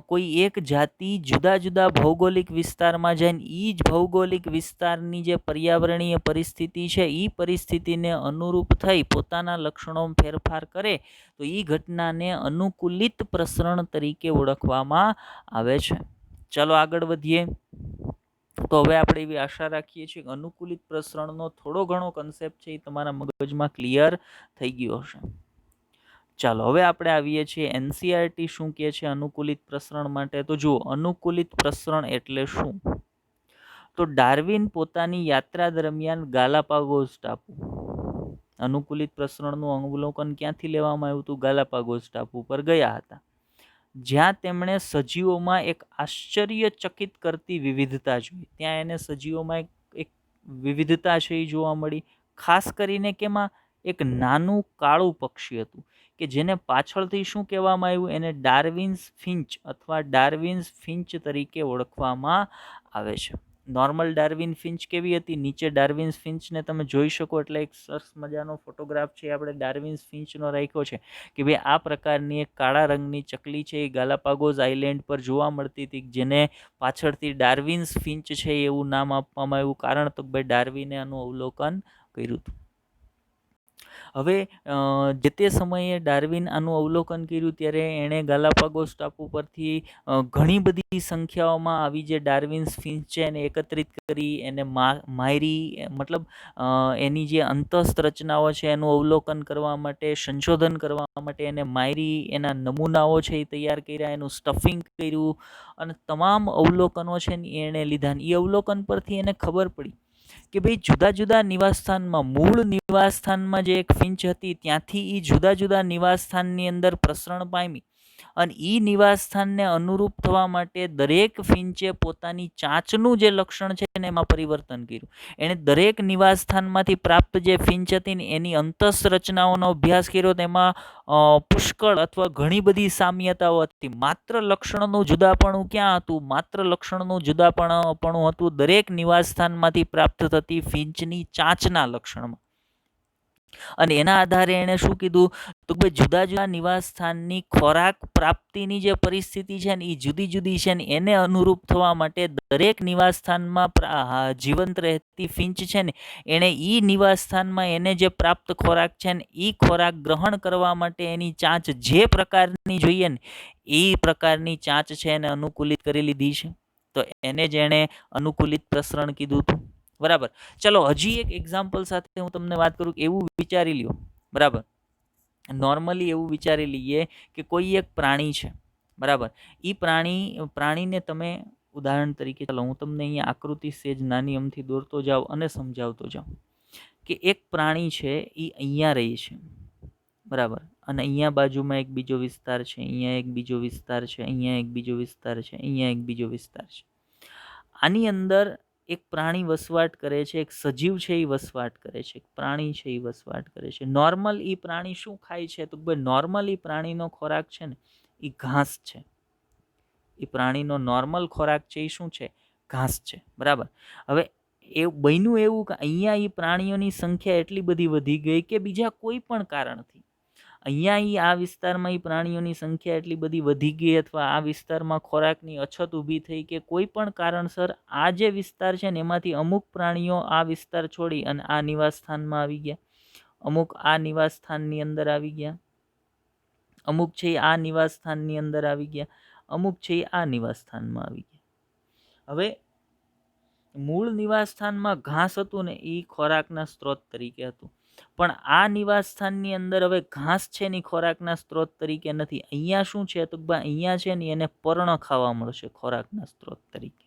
કોઈ એક જાતિ જુદા જુદા ભૌગોલિક વિસ્તારમાં જઈને એ જ ભૌગોલિક વિસ્તારની જે પર્યાવરણીય પરિસ્થિતિ છે એ પરિસ્થિતિને અનુરૂપ થઈ પોતાના લક્ષણોમાં ફેરફાર કરે તો એ ઘટનાને અનુકૂલિત પ્રસરણ તરીકે ઓળખવામાં આવે છે. ચાલો આગળ વધીએ. તો હવે આપણે એવી આશા રાખીએ છીએ કે અનુકૂલિત પ્રસરણનો થોડો ઘણો કન્સેપ્ટ છે એ તમારા મગજમાં ક્લિયર થઈ ગયો હશે. ચાલો હવે આપણે આવીએ છીએ એનસીઆરટી શું કહે છે અનુકૂલિત પ્રસરણ માટે. તો જુઓ, અનુકૂલિત પ્રસરણ એટલે શું? તો ડાર્વિન પોતાની યાત્રા દરમિયાન ગાલાપાગોસ ટાપુ, અનુકૂલિત પ્રસરણનું અવલોકન ક્યાંથી લેવામાં આવ્યું હતું? ગાલાપાગોસ ટાપુ પર ગયા હતા, જ્યાં તેમણે સજીવોમાં એક આશ્ચર્યચકિત કરતી વિવિધતા જોઈ. ત્યાં એને સજીવોમાં એક વિવિધતા છે એ જોવા મળી. ખાસ કરીને કેમાં? એક નાનું કાળું પક્ષી હતું કે જેને પાછળથી શું કહેવામાં આવ્યું? એને ડાર્વિન્સ ફિન્ચ અથવા ડાર્વિન્સ ફિન્ચ તરીકે ઓળખવામાં આવે છે. નોર્મલ ડાર્વિન ફિન્ચ કેવી હતી? નીચે ડાર્વિન્સ ફિન્ચને તમે જોઈ શકો એટલે એક સરસ મજાનો ફોટોગ્રાફ છે આપણે ડાર્વિન્સ ફિન્ચનો રાખ્યો છે કે ભાઈ આ પ્રકારની એક કાળા રંગની ચકલી છે એ ગાલાપાગોસ આઇલેન્ડ પર જોવા મળતી હતી, જેને પાછળથી ડાર્વિન્સ ફિન્ચ છે એવું નામ આપવામાં આવ્યું. કારણ તો ભાઈ ડાર્વિને આનું અવલોકન કર્યું હતું. હવે જે તે સમયે ડાર્વિન આનું અવલોકન કર્યું ત્યારે એણે ગાલાપાગોસ ટાપુ પરથી ઘણી બધી સંખ્યાઓમાં આવી જે ડાર્વિન્સ ફિન્ચ છે એને એકત્રિત કરી, એને મારી, મતલબ એની જે અંતસ્થ રચનાઓ છે એનું અવલોકન કરવા માટે, સંશોધન કરવા માટે એને મારી, એના નમૂનાઓ છે એ તૈયાર કર્યા, એનું સ્ટફિંગ કર્યું અને તમામ અવલોકનો છે ને એણે લીધા. એ અવલોકન પરથી એને ખબર પડી કે ભાઈ જુદા જુદા નિવાસસ્થાનમાં, મૂળ નિવાસસ્થાનમાં જે એક ફિન્ચ હતી ત્યાંથી એ જુદા જુદા નિવાસસ્થાનની અંદર પ્રસરણ પામી અને એ નિવાસસ્થાનને અનુરૂપ થવા માટે દરેક ફિન્ચે પોતાની ચાંચનું જે લક્ષણ છે ને એમાં પરિવર્તન કર્યું. એણે દરેક નિવાસસ્થાનમાંથી પ્રાપ્ત જે ફિન્ચ હતી ને એની અંતસ્થ રચનાઓનો અભ્યાસ કર્યો. તેમાં પુષ્કળ અથવા ઘણી બધી સામ્યતાઓ હતી. માત્ર લક્ષણનું જુદાપણું ક્યાં હતું? માત્ર લક્ષણનું જુદાપણું હતું દરેક નિવાસસ્થાનમાંથી પ્રાપ્ત થતી ફિન્ચની ચાંચના લક્ષણમાં. અને એના આધારે એણે શું કીધું? તો ભાઈ જુદા જુદા નિવાસસ્થાનની ખોરાક પ્રાપ્તિની જે પરિસ્થિતિ છે ને એ જુદી જુદી છે ને એને અનુરૂપ થવા માટે દરેક નિવાસસ્થાનમાં જીવંત રહેતી ફિન્ચ છે ને એણે એ નિવાસસ્થાનમાં એને જે પ્રાપ્ત ખોરાક છે ને એ ખોરાક ગ્રહણ કરવા માટે એની ચાંચ જે પ્રકારની જોઈએ ને એ પ્રકારની ચાંચ છે એને અનુકૂલિત કરી લીધી છે. તો એને જ એણે અનુકૂલિત પ્રસરણ કીધું હતું. બરાબર. ચલો હજી એક એક્ઝામ્પલ સાથે હું તમને વાત કરું. એવું વિચારી લ્યો, બરાબર, નોર્મલી એવું વિચારી લઈએ કે કોઈ એક પ્રાણી છે, બરાબર. એ પ્રાણીને તમે ઉદાહરણ તરીકે, ચાલો હું તમને અહીંયા આકૃતિ સેજ નાની અમથી દોરતો જાઉં અને સમજાવતો જાઉં કે એક પ્રાણી છે એ અહીંયા રહી છે, બરાબર, અને અહીંયા બાજુમાં એક બીજો વિસ્તાર છે, અહીંયા એક બીજો વિસ્તાર છે, અહીંયા એક બીજો વિસ્તાર છે, અહીંયા એક બીજો વિસ્તાર છે. આની અંદર એક પ્રાણી વસવાટ કરે છે, એક સજીવ છે એ વસવાટ કરે છે, એક પ્રાણી છે એ વસવાટ કરે છે. નોર્મલ એ પ્રાણી શું ખાય છે? તો ભાઈ નોર્મલ એ પ્રાણીનો ખોરાક છે ને એ ઘાસ છે. એ પ્રાણીનો નોર્મલ ખોરાક છે એ શું છે? ઘાસ છે, બરાબર. હવે એ બન્યું એવું કે અહીંયા એ પ્રાણીઓની સંખ્યા એટલી બધી વધી ગઈ કે બીજા કોઈ પણ કારણથી અહીંયા આ વિસ્તારમાં એ પ્રાણીઓની સંખ્યા એટલી બધી વધી ગઈ અથવા આ વિસ્તારમાં ખોરાકની અછત ઊભી થઈ કે કોઈ પણ કારણસર આ જે વિસ્તાર છે ને એમાંથી અમુક પ્રાણીઓ આ વિસ્તાર છોડી અને આ નિવાસસ્થાનમાં આવી ગયા, અમુક આ નિવાસસ્થાનની અંદર આવી ગયા, અમુક છે આ નિવાસસ્થાનની અંદર આવી ગયા, અમુક છે આ નિવાસસ્થાનમાં આવી ગયા. હવે મૂળ નિવાસસ્થાનમાં ઘાસ હતું ને એ ખોરાકના સ્ત્રોત તરીકે હતું, પણ આ નિવાસસ્થાનની અંદર હવે ઘાસ છે ને ખોરાકના સ્ત્રોત તરીકે નથી. અહીંયા શું છે? તો અહીંયા છે ને એને પર્ણ ખાવા મળશે ખોરાકના સ્ત્રોત તરીકે.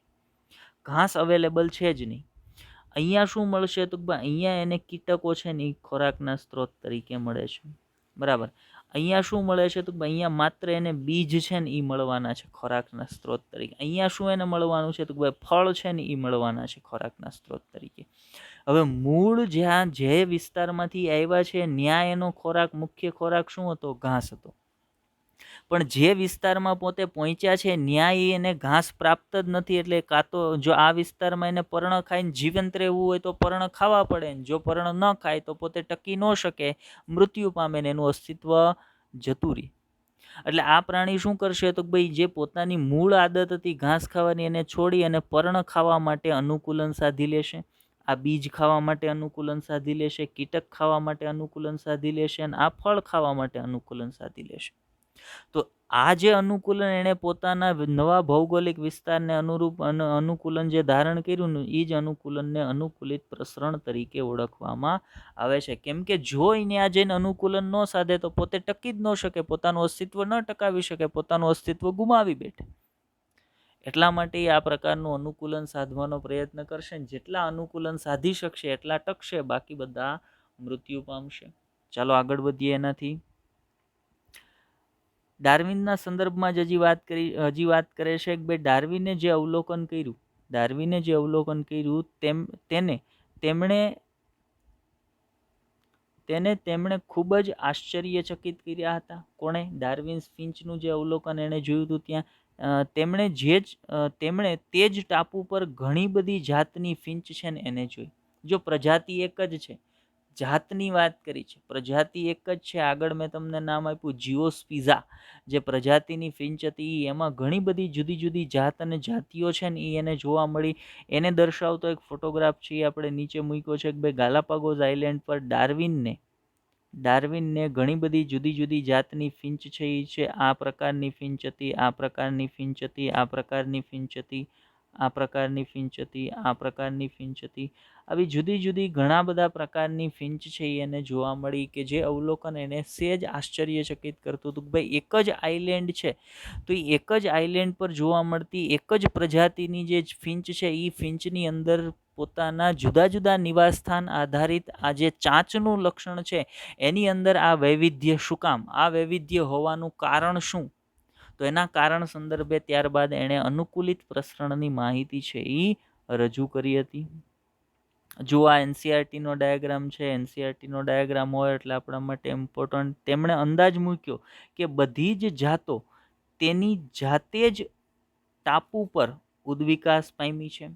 ઘાસ અવેલેબલ છે જ નહીં. અહીંયા શું મળશે? તો અહીંયા એને કીટકો છે ને એ ખોરાકના સ્ત્રોત તરીકે મળે છે, બરાબર. અહીંયા શું મળે છે? તો અહીંયા માત્ર એને બીજ છે ને એ મળવાના છે ખોરાકના સ્ત્રોત તરીકે. અહીંયા શું એને મળવાનું છે? તો ફળ છે ને એ મળવાના છે ખોરાકના સ્ત્રોત તરીકે. હવે મૂળ જ્યાં જે વિસ્તારમાંથી આવ્યા છે ત્યાં એનો ખોરાક, મુખ્ય ખોરાક શું હતો? ઘાસ હતો. પણ જે વિસ્તારમાં પોતે પહોંચ્યા છે ન્યાય એને ઘાસ પ્રાપ્ત જ નથી, એટલે કાં તો જો આ વિસ્તારમાં એને પર્ણ ખાઈને જીવંત રહેવું હોય તો પર્ણ ખાવા પડે, જો પર્ણ ન ખાય તો પોતે ટકી ન શકે, મૃત્યુ પામે ને એનું અસ્તિત્વ જતું રહે. એટલે આ પ્રાણી શું કરશે તો ભાઈ જે પોતાની મૂળ આદત હતી ઘાસ ખાવાની એને છોડી અને પર્ણ ખાવા માટે અનુકૂલન સાધી લેશે, આ બીજ ખાવા માટે અનુકૂલન સાધી લેશે, કીટક ખાવા માટે અનુકૂલન સાધી લેશે અને આ ફળ ખાવા માટે અનુકૂલન સાધી લેશે. તો આ જે અનુકૂલન એણે પોતાના નવા ભૌગોલિક વિસ્તારને અનુરૂપ અનુકૂલન જે ધારણ કર્યું ને એ જ અનુકૂલનને અનુકૂલિત પ્રસરણ તરીકે ઓળખવામાં આવે છે. કેમ કે જો એને આ જઈને અનુકૂલન ન સાધે તો પોતે ટકી જ ન શકે, પોતાનું અસ્તિત્વ ન ટકાવી શકે, પોતાનું અસ્તિત્વ ગુમાવી બેઠે. એટલા માટે આ પ્રકારનું અનુકૂલન સાધવાનો પ્રયત્ન કરશે, જેટલા અનુકૂલન સાધી શકશે એટલા ટકશે, બાકી બધા મૃત્યુ પામશે. ચાલો આગળ વધીએ. એનાથી ડાર્વિનના સંદર્ભમાં જ હજી વાત કરે છે કે ભાઈ ડાર્વિને જે અવલોકન કર્યું તેમણે ખૂબ જ આશ્ચર્યચકિત કર્યા હતા. કોણે? ડાર્વિન ફિન્ચનું જે અવલોકન એણે જોયું હતું ત્યાં તેમણે તે જ ટાપુ પર ઘણી બધી જાતની ફિન્ચ છે ને એને જોઈ. જો પ્રજાતિ એક જ છે, જાતની વાત કરી છે, પ્રજાતિ એક જ છે. આગળ મેં તમને નામ આપ્યું જીઓસ્પિઝા, જે પ્રજાતિની ફિન્ચ હતી એમાં ઘણી બધી જુદી જુદી જાત અને જાતિઓ છે ને એ એને જોવા મળી. એને દર્શાવતો એક ફોટોગ્રાફ છે એ આપણે નીચે મૂક્યો છે કે ભાઈ ગાલાપાગોસ આઇલેન્ડ પર ડાર્વિનને ઘણી બધી જુદી જુદી જાતની ફિન્ચ છે એ છે આ પ્રકારની ફિન્ચ હતી, આ પ્રકારની ફિન્ચ હતી, આ પ્રકારની ફિન્ચ હતી, આ પ્રકારની ફિન્ચ હતી, આ પ્રકારની ફિન્ચ હતી. આવી જુદી જુદી ઘણા બધા પ્રકારની ફિન્ચ છે એને જોવા મળી, કે જે અવલોકન એને સેજ આશ્ચર્યચકિત કરતું હતું કે ભાઈ એક જ આઇલેન્ડ છે તો એ એક જ આઇલેન્ડ પર જોવા મળતી એક જ પ્રજાતિની જે ફિન્ચ છે એ ફિન્ચની અંદર પોતાના જુદા જુદા નિવાસસ્થાન આધારિત આ જે ચાંચનું લક્ષણ છે એની અંદર આ વૈવિધ્ય શું કામ, આ વૈવિધ્ય હોવાનું કારણ શું? તો એના કારણ સંદર્ભે ત્યારબાદ એણે અનુકૂલિત પ્રસરણની માહિતી છે એ રજૂ કરી હતી. જો આ એનસીઆરટીનો ડાયાગ્રામ છે, એનસીઆરટીનો ડાયાગ્રામ હોય એટલે આપણા માટે ઇમ્પોર્ટન્ટ. તેમણે અંદાજ મૂક્યો કે બધી જ જાતો તેની જાતે જ ટાપુ પર ઉદ્વિકાસ પામી છે.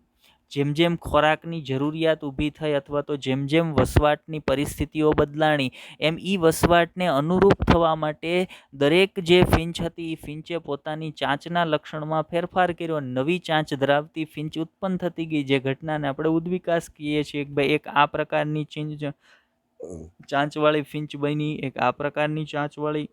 જેમ જેમ ખોરાકની જરૂરિયાત ઊભી થઈ અથવા તો જેમ જેમ વસવાટની પરિસ્થિતિઓ બદલાણી એમ વસવાટને અનુરૂપ થવા માટે દરેક જે ફિન્ચ હતી એ ફિન્ચે પોતાની ચાંચના લક્ષણમાં ફેરફાર કર્યો. નવી ચાંચ ધરાવતી ફિન્ચ ઉત્પન્ન થતી ગઈ, જે ઘટનાને આપણે ઉદ્વિકાસ કહીએ છીએ. એક આ પ્રકારની ચાંચવાળી ફિન્ચ બની, એક આ પ્રકારની ચાંચવાળી,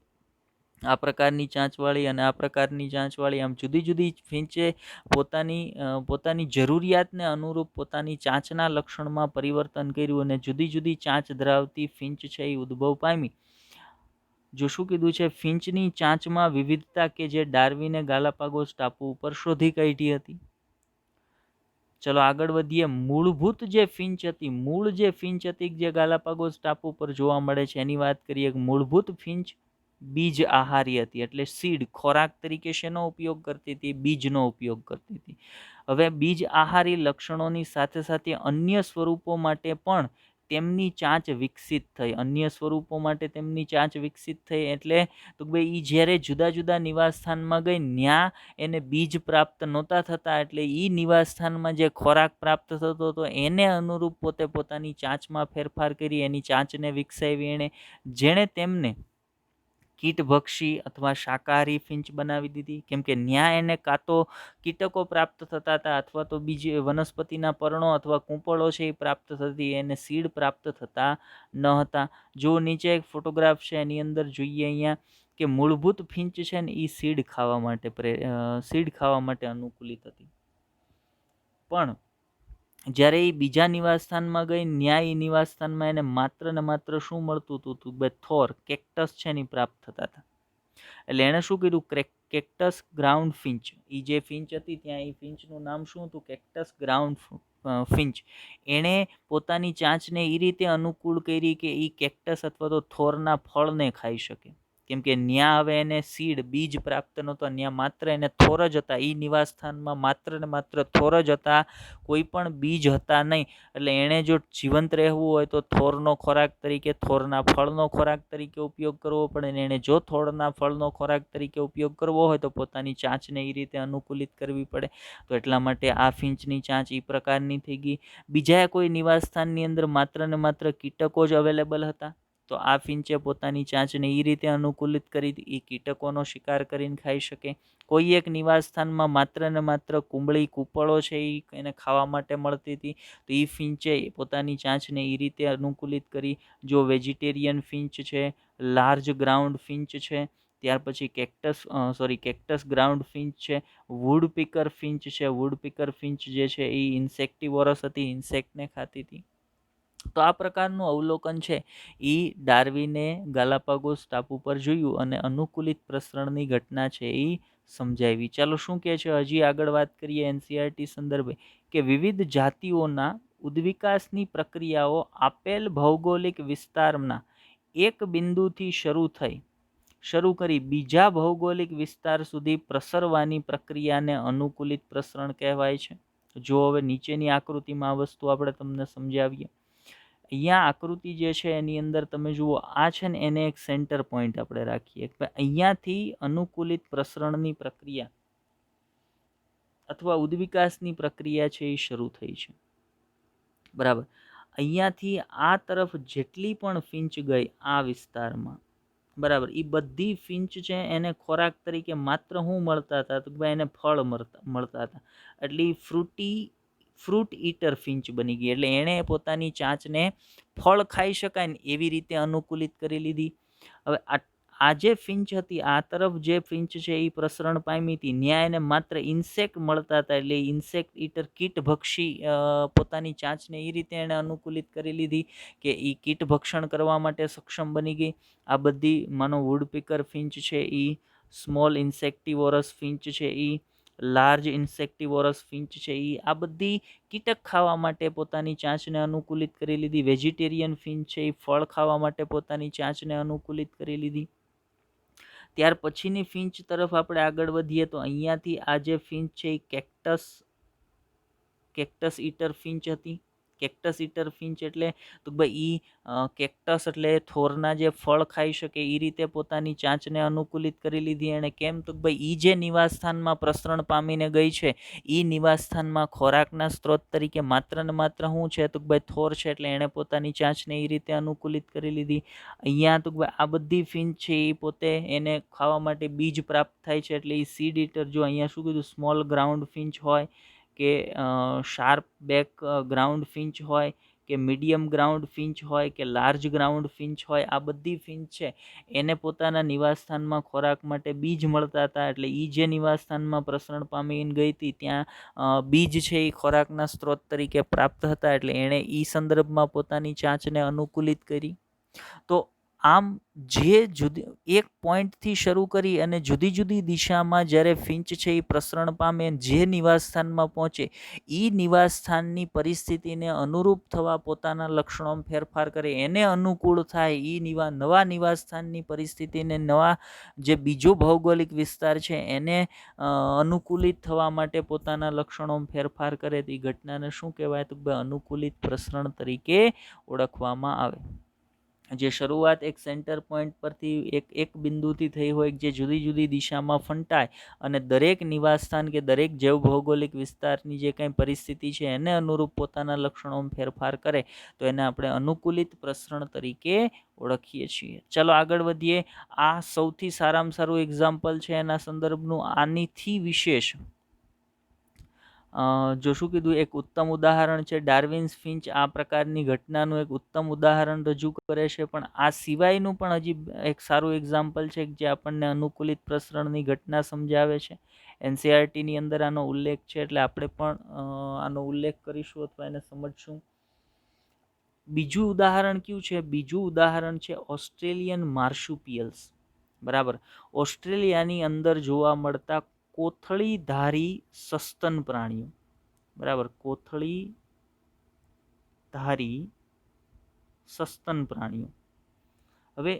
આ પ્રકારની ચાંચવાળી અને આ પ્રકારની ચાંચવાળી. આમ જુદી જુદી ફિન્ચે પોતાની જરૂરિયાતને અનુરૂપ પોતાની ચાંચના લક્ષણમાં પરિવર્તન કર્યું અને જુદી જુદી ચાંચ ધરાવતી ફિન્ચ છે એ ઉદ્ભવ પામી. જો શું કીધું છે? ફિન્ચની ચાંચમાં વિવિધતા કે જે ડાર્વિને ગાલાપાગોસ ટાપુ ઉપર શોધી કાઢી હતી. ચલો આગળ વધીએ. મૂળ જે ફિન્ચ હતી જે ગાલાપાગોસ ટાપુ પર જોવા મળે છે એની વાત કરીએ. મૂળભૂત ફિન્ચ બીજ આહારી હતી, એટલે સીડ, ખોરાક તરીકે શેનો ઉપયોગ કરતી હતી? બીજનો ઉપયોગ કરતી હતી. હવે બીજ આહારી લક્ષણોની સાથે સાથે અન્ય સ્વરૂપો માટે પણ તેમની ચાંચ વિકસિત થઈ. એટલે તો ભાઈ જ્યારે જુદા જુદા નિવાસસ્થાનમાં ગઈ ત્યાં એને બીજ પ્રાપ્ત નહોતા થતા, એટલે એ નિવાસસ્થાનમાં જે ખોરાક પ્રાપ્ત થતો હતો એને અનુરૂપ પોતે પોતાની ચાંચમાં ફેરફાર કરી, એની ચાંચને વિકસાવી જેણે તેમને કીટભક્ષી અથવા શાકાહારી ફિન્ચ બનાવી દીધી. કેમ કે ન્યા એને કાં તો કીટકો પ્રાપ્ત થતા હતા અથવા તો બીજી વનસ્પતિના પર્ણો અથવા કૂંપળો છે એ પ્રાપ્ત થતી, એને સીડ પ્રાપ્ત થતા ન હતા. જો નીચે એક ફોટોગ્રાફ છે એની અંદર જોઈએ અહીંયા કે મૂળભૂત ફિન્ચ છે ને એ સીડ ખાવા માટે અનુકૂલિત હતી. પણ જ્યારે એ બીજા નિવાસસ્થાનમાં ગઈ ન્યાય નિવાસસ્થાનમાં એને માત્ર ને માત્ર શું મળતું હતું? થોર, કેક્ટસ છે ને પ્રાપ્ત થતા હતા. એટલે એણે શું કર્યું? કેક્ટસ ગ્રાઉન્ડ ફિન્ચ, એ જે ફિન્ચ હતી ત્યાં એ ફિન્ચનું નામ શું હતું? Cactus ground finch. એણે પોતાની ચાંચને એ રીતે અનુકૂળ કરી કે એ કેક્ટસ અથવા તો થોરના ફળને ખાઈ શકે. કેમ કે ન્યા હવે એને સીડ બીજ પ્રાપ્ત નહોતો, ન્યા માત્ર એને થોર જ હતા. એ નિવાસસ્થાનમાં માત્ર ને માત્ર થોર જ હતા, કોઈ પણ બીજ હતા નહીં. એટલે એણે જો જીવંત રહેવું હોય તો થોરનો ખોરાક તરીકે, થોરના ફળનો ખોરાક તરીકે ઉપયોગ કરવો પડે. અને એણે જો થોરના ફળનો ખોરાક તરીકે ઉપયોગ કરવો હોય તો પોતાની ચાંચને એ રીતે અનુકૂલિત કરવી પડે. તો એટલા માટે આ ફિંચની ચાંચ એ પ્રકારની થઈ ગઈ. બીજા કોઈ નિવાસસ્થાનની અંદર માત્ર ને માત્ર કીટકો જ અવેલેબલ હતા, તો આ ફિંચે પોતાની ચાંચને એ રીતે અનુકૂલિત કરી એ કીટકોનો શિકાર કરીને ખાઈ શકે. કોઈ એક નિવાસસ્થાનમાં માત્ર ને માત્ર કુંબળી કૂપળો છે એ એને ખાવા માટે મળતી હતી, તો એ ફિંચે પોતાની ચાંચને એ રીતે અનુકૂલિત કરી. જો વેજીટેરિયન ફિંચ છે, લાર્જ ગ્રાઉન્ડ ફિંચ છે, ત્યાર પછી કેક્ટસ ગ્રાઉન્ડ ફિંચ છે, વુડ પીકર ફિંચ છે. વુડ પીકર ફિંચ જે છે એ ઇન્સેક્ટિવોરસ હતી, ઇન્સેક્ટને ખાતી હતી. તો આ પ્રકારનું અવલોકન છે એ ડાર્વિને ગાલાપાગોસ ટાપુ પર જોયું અને અનુકૂલિત પ્રસરણની ઘટના છે એ સમજાવી. ચાલો શું કહે છે હજી આગળ વાત કરીએ એનસીઆરટી સંદર્ભે, કે વિવિધ જાતિઓના ઉદ્વિકાસની પ્રક્રિયાઓ આપેલ ભૌગોલિક વિસ્તારના એક બિંદુથી શરૂ કરી બીજા ભૌગોલિક વિસ્તાર સુધી પ્રસરવાની પ્રક્રિયાને અનુકૂલિત પ્રસરણ કહેવાય છે. જો હવે નીચેની આકૃતિમાં આ વસ્તુ આપણે તમને સમજાવીએ. અહીંયા આકૃતિ જે છે એની અંદર તમે જુઓ, આ છે ને એને એક સેન્ટર પોઈન્ટ આપણે રાખીએ. અહીંયાથી અનુકૂલિત પ્રસરણની પ્રક્રિયા અથવા ઉદ્વિકાસની પ્રક્રિયા છે એ શરૂ થઈ છે. બરાબર. અહીંયાથી આ તરફ જેટલી પણ ફિંચ ગઈ આ વિસ્તારમાં, બરાબર, એ બધી ફિંચ છે એને ખોરાક તરીકે માત્ર શું મળતા હતા, તો ભાઈ એને ફળ મળતા હતા. એટલે ફ્રૂટ ઈટર ફિંચ બની ગઈ. એટલે એણે પોતાની ચાંચને ફળ ખાઈ શકાય ને એવી રીતે અનુકૂલિત કરી લીધી. હવે આ જે ફિંચ હતી, આ તરફ જે ફિંચ છે એ પ્રસરણ પામી હતી, ન્યાય એને માત્ર ઇન્સેક્ટ મળતા હતા. એટલે ઇન્સેક્ટ ઈટર કીટ ભક્ષી પોતાની ચાંચને એ રીતે એને અનુકૂલિત કરી લીધી કે એ કીટ ભક્ષણ કરવા માટે સક્ષમ બની ગઈ. આ બધી માનો વુડ પીકર ફિંચ છે એ, સ્મોલ ઇન્સેક્ટિવોરસ ફિંચ છે એ, લાર્જ ઇન્સેક્ટિવોરસ ફિંચ છે એ, આ બધી કીટક ખાવા માટે પોતાની ચાંચને અનુકૂલિત કરી લીધી. વેજીટેરિયન ફિંચ છે એ ફળ ખાવા માટે પોતાની ચાંચને અનુકૂલિત કરી લીધી. ત્યાર પછીની ફિંચ તરફ આપણે આગળ વધીએ તો અહીંયાથી આ જે ફિંચ છે એ કેક્ટસ ઈટર ફિંચ હતી. કેક્ટસ ઈટર ફિંચ એટલે તો ભાઈ કેક્ટસ એટલે થોરના જે ફળ ખાઈ શકે એ રીતે પોતાની ચાંચને અનુકૂલિત કરી લીધી એણે. કેમ તો ભાઈ એ જે નિવાસસ્થાનમાં પ્રસરણ પામીને ગઈ છે એ નિવાસસ્થાનમાં ખોરાકના સ્ત્રોત તરીકે માત્ર ને માત્ર શું છે તો ભાઈ થોર છે. એટલે એણે પોતાની ચાંચને એ રીતે અનુકૂલિત કરી લીધી. અહીંયા તો ભાઈ આ બધી ફિંચ છે એ પોતે એને ખાવા માટે બીજ પ્રાપ્ત થાય છે. એટલે એ સીડ ઈટર, જો અહીંયા શું કીધું, સ્મોલ ગ્રાઉન્ડ ફિંચ હોય કે શાર્પ બેક ગ્રાઉન્ડ ફિંચ હોય કે મીડિયમ ગ્રાઉન્ડ ફિંચ હોય કે લાર્જ ગ્રાઉન્ડ ફિંચ હોય, આ બધી ફિંચ છે એને પોતાના નિવાસસ્થાનમાં ખોરાક માટે બીજ મળતા હતા. એટલે એ જે નિવાસસ્થાનમાં પ્રસરણ પામીને ગઈ હતી ત્યાં બીજ છે એ ખોરાકના સ્ત્રોત તરીકે પ્રાપ્ત હતા. એટલે એણે એ સંદર્ભમાં પોતાની ચાંચને અનુકૂલિત કરી. તો આમ જે એક પોઈન્ટથી શરૂ કરી અને જુદી જુદી દિશામાં જ્યારે ફિંચ છે એ પ્રસરણ પામે, જે નિવાસસ્થાનમાં પહોંચે એ નિવાસસ્થાનની પરિસ્થિતિને અનુરૂપ થવા પોતાના લક્ષણોમાં ફેરફાર કરે, એને અનુકૂળ થાય એ નવા નિવાસસ્થાનની પરિસ્થિતિને, નવા જે બીજો ભૌગોલિક વિસ્તાર છે એને અનુકૂલિત થવા માટે પોતાના લક્ષણોમાં ફેરફાર કરે, તો એ ઘટનાને શું કહેવાય, તો અનુકૂલિત પ્રસરણ તરીકે ઓળખવામાં આવે. જે શરૂઆત એક સેન્ટર પોઈન્ટ પરથી એક બિંદુથી થઈ હોય, જે જુદી જુદી દિશામાં ફંટાય અને દરેક નિવાસસ્થાન કે દરેક જૈવ ભૌગોલિક વિસ્તારની જે કંઈ પરિસ્થિતિ છે એને અનુરૂપ પોતાના લક્ષણોમાં ફેરફાર કરે, તો એને આપણે અનુકૂલિત પ્રસરણ તરીકે ઓળખીએ છીએ. ચાલો આગળ વધીએ. આ સૌથી સારામાં સારું એક્ઝામ્પલ છે એના સંદર્ભનું. આનીથી વિશેષ જો શું કીધું, એક ઉત્તમ ઉદાહરણ છે ડાર્વિન્સ ફિંચ. આ પ્રકારની ઘટનાનું એક ઉત્તમ ઉદાહરણ રજૂ કરે છે. પણ આ સિવાયનું પણ હજી એક સારું એક્ઝામ્પલ છે જે આપણને અનુકૂલિત પ્રસરણની ઘટના સમજાવે છે. એનસીઆરટીની અંદર આનો ઉલ્લેખ છે, એટલે આપણે પણ આનો ઉલ્લેખ કરીશું અથવા એને સમજશું. બીજું ઉદાહરણ કયું છે? બીજું ઉદાહરણ છે ઓસ્ટ્રેલિયન માર્શુપિયલ્સ. બરાબર. ઓસ્ટ્રેલિયાની અંદર જોવા મળતા કોથળીધારી સસ્તન પ્રાણીઓ. બરાબર. કોથળીધારી સસ્તન પ્રાણીઓ. હવે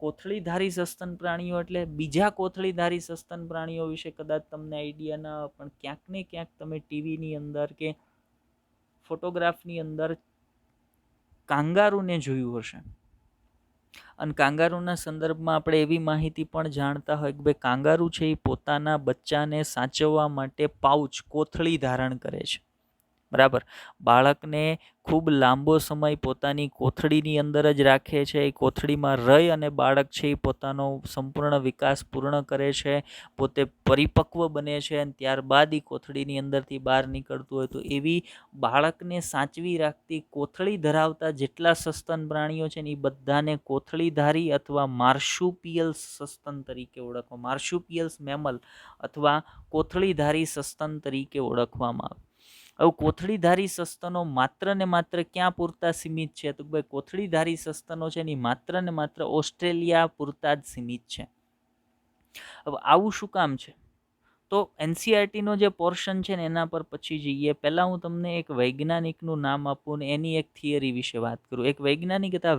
કોથળીધારી સસ્તન પ્રાણીઓ એટલે બીજા કોથળીધારી સસ્તન પ્રાણીઓ વિશે કદાચ તમને આઈડિયા ના હોય, પણ ક્યાંક ને ક્યાંક તમે ટીવીની અંદર કે ફોટોગ્રાફની અંદર કાંગારૂને જોયું હશે. અને કાંગારૂના સંદર્ભમાં આપણે એવી માહિતી પણ જાણતા હોય કે ભાઈ કાંગારૂ છે એ પોતાના બચ્ચાને સાચવવા માટે પાઉચ, કોથળી ધારણ કરે છે. બરાબર. બાળકને ખૂબ લાંબો સમય પોતાની કોથળીની અંદર જ રાખે છે. એ કોથળીમાં રહી અને બાળક છે એ પોતાનો સંપૂર્ણ વિકાસ પૂર્ણ કરે છે, પોતે પરિપક્વ બને છે, અને ત્યારબાદ એ કોથળીની અંદરથી બહાર નીકળતું હોય. તો એવી બાળકને સાચવી રાખતી કોથળી ધરાવતા જેટલા સસ્તન પ્રાણીઓ છે ને એ બધાને કોથળીધારી અથવા માર્શુપિયલ્સ સસ્તન તરીકે ઓળખવા, માર્શુપિયલ્સ મેમલ અથવા કોથળીધારી સસ્તન તરીકે ઓળખવામાં આવે. હવે કોથળીધારી સસ્તનો માત્ર ને માત્ર ક્યાં પૂરતા સીમિત છે? તો ભાઈ કોથળીધારી સસ્તનો છે ને માત્ર ને માત્ર ઓસ્ટ્રેલિયા પૂરતા જ સીમિત છે. હવે આવું શું કામ છે? તો એનસીઆરટીનો જે પોર્શન છે ને એના પર પછી જઈએ. પહેલાં હું તમને એક વૈજ્ઞાનિકનું નામ આપું ને એની એક થિયરી વિશે વાત કરું. એક વૈજ્ઞાનિક હતા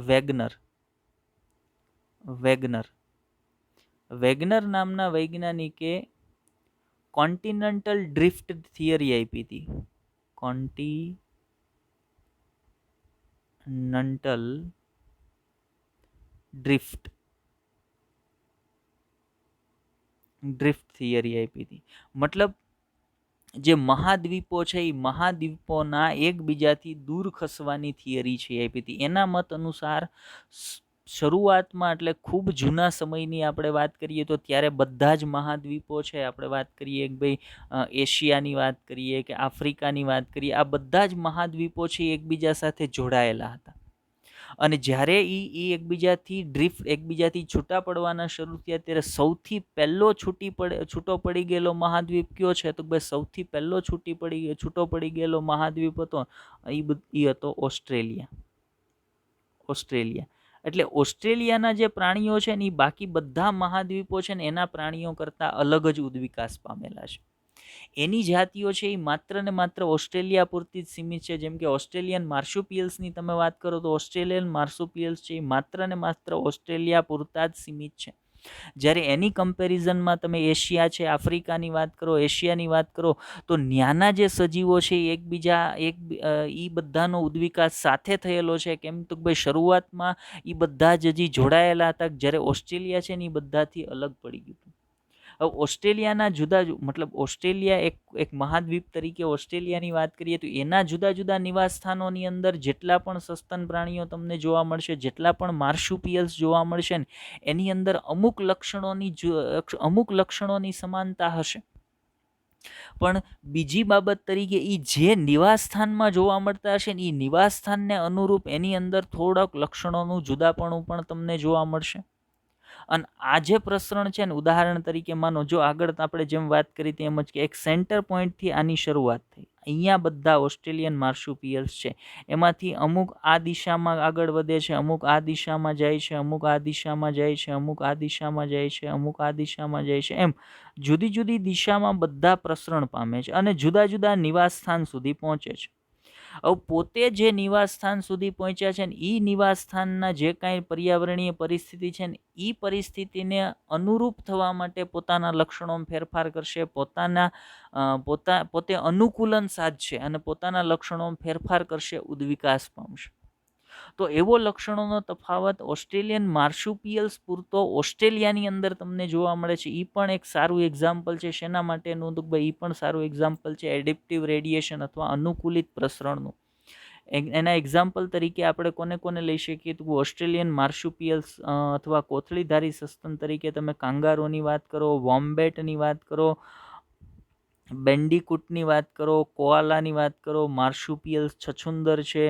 વેગનર નામના વૈજ્ઞાનિકે કોન્ટિનેન્ટલ ડ્રિફ્ટ થિયરી આપી હતી. કોન્ટિનેન્ટલ ડ્રિફ્ટ થિયરી આપી હતી. મતલબ જે મહાદ્વીપો છે એ મહાદ્વીપોના એકબીજાથી દૂર ખસવાની થિયરી છે આપી હતી. એના મત અનુસાર શરૂઆતમાં એટલે ખૂબ જૂના સમયની આપણે વાત કરીએ તો ત્યારે બધા જ મહાદ્વીપો છે, આપણે વાત કરીએ કે ભાઈ એશિયાની વાત કરીએ કે આફ્રિકાની વાત કરીએ, આ બધા જ મહાદ્વીપો છે એકબીજા સાથે જોડાયેલા હતા. અને જ્યારે એકબીજાથી છૂટા પડવાના શરૂ થયા ત્યારે સૌથી પહેલો છૂટો પડી ગયેલો મહાદ્વીપ કયો છે? તો ભાઈ સૌથી પહેલો છૂટો પડી ગયેલો મહાદ્વીપ હતો એ હતો ઓસ્ટ્રેલિયા. એટલે ઓસ્ટ્રેલિયાના જે પ્રાણીઓ છે ને એ બાકી બધા મહાદ્વીપો છે ને એના પ્રાણીઓ કરતાં અલગ જ ઉદ્વિકાસ પામેલા છે. એની જાતિઓ છે એ માત્ર ને માત્ર ઓસ્ટ્રેલિયા પૂરતી જ સીમિત છે. જેમ કે ઓસ્ટ્રેલિયન માર્શુપિયલ્સની તમે વાત કરો તો ઓસ્ટ્રેલિયન માર્શુપિયલ્સ છે એ માત્ર ને માત્ર ઓસ્ટ્રેલિયા પૂરતા જ સીમિત છે. જ્યારે એની કમ્પેરિઝનમાં તમે એશિયા છે, આફ્રિકાની વાત કરો, એશિયાની વાત કરો તો ન્યાના જે સજીવો છે એ બધાનો ઉદ્વિકાસ સાથે થયેલો છે. કેમ તો ભાઈ શરૂઆતમાં એ બધા જ હજી જોડાયેલા હતા, જ્યારે ઓસ્ટ્રેલિયા છે ને એ બધાથી અલગ પડી ગયું. હવે ઓસ્ટ્રેલિયાના ઓસ્ટ્રેલિયા એક મહાદ્વીપ તરીકે ઓસ્ટ્રેલિયાની વાત કરીએ તો એના જુદા જુદા નિવાસ સ્થાનોની અંદર જેટલા પણ સસ્તન પ્રાણીઓ તમને જોવા મળશે, જેટલા પણ માર્શુપિયલ્સ જોવા મળશે ને એની અંદર અમુક લક્ષણોની સમાનતા હશે. પણ બીજી બાબત તરીકે એ જે નિવાસ સ્થાનમાં જોવા મળતા હશે ને એ નિવાસ સ્થાનને અનુરૂપ એની અંદર થોડાક લક્ષણોનું જુદાપણું પણ તમને જોવા મળશે. અને આ જે પ્રસરણ છે ને, ઉદાહરણ તરીકે માનો જો આગળ આપણે જેમ વાત કરી તેમ જ કે એક સેન્ટર પોઈન્ટથી આની શરૂઆત થઈ. અહીંયા બધા ઓસ્ટ્રેલિયન માર્શુપિયલ્સ છે, એમાંથી અમુક આ દિશામાં આગળ વધે છે, અમુક આ દિશામાં જાય છે, અમુક આ દિશામાં જાય છે, અમુક આ દિશામાં જાય છે, અમુક આ દિશામાં જાય છે, એમ જુદી જુદી દિશામાં બધા પ્રસરણ પામે છે અને જુદા જુદા નિવાસ સ્થાન સુધી પહોંચે છે. હવે પોતે જે નિવાસ સ્થાન સુધી પહોંચ્યા છે ને એ નિવાસ સ્થાનના જે કાંઈ પર્યાવરણીય પરિસ્થિતિ છે ને એ પરિસ્થિતિને અનુરૂપ થવા માટે પોતાના લક્ષણોમાં ફેરફાર કરશે, પોતે અનુકૂલન સાધશે અને પોતાના લક્ષણોમાં ફેરફાર કરશે, ઉદ્વિકાસ પામશે. તો એવો લક્ષણોનો તફાવત ઓસ્ટ્રેલિયન માર્શુપિયલ્સ પૂરતો ઓસ્ટ્રેલિયાની અંદર તમને જોવા મળે છે. એ પણ એક સારું એક્ઝામ્પલ છે. શેના માટેનું? તો ભાઈ એ પણ સારું એક્ઝામ્પલ છે એડેપ્ટિવ રેડિયેશન અથવા અનુકૂલિત પ્રસરણનું. એના એક્ઝામ્પલ તરીકે આપણે કોને લઈ શકીએ? તો ઓસ્ટ્રેલિયન માર્શુપિયલ્સ અથવા કોથળીધારી સસ્તન તરીકે તમે કાંગારૂની વાત કરો, વોમ્બેટની વાત કરો, બેન્ડિકૂટની વાત કરો, કોઆલાની વાત કરો, માર્શુપિયલ્સ છછુંદર છે,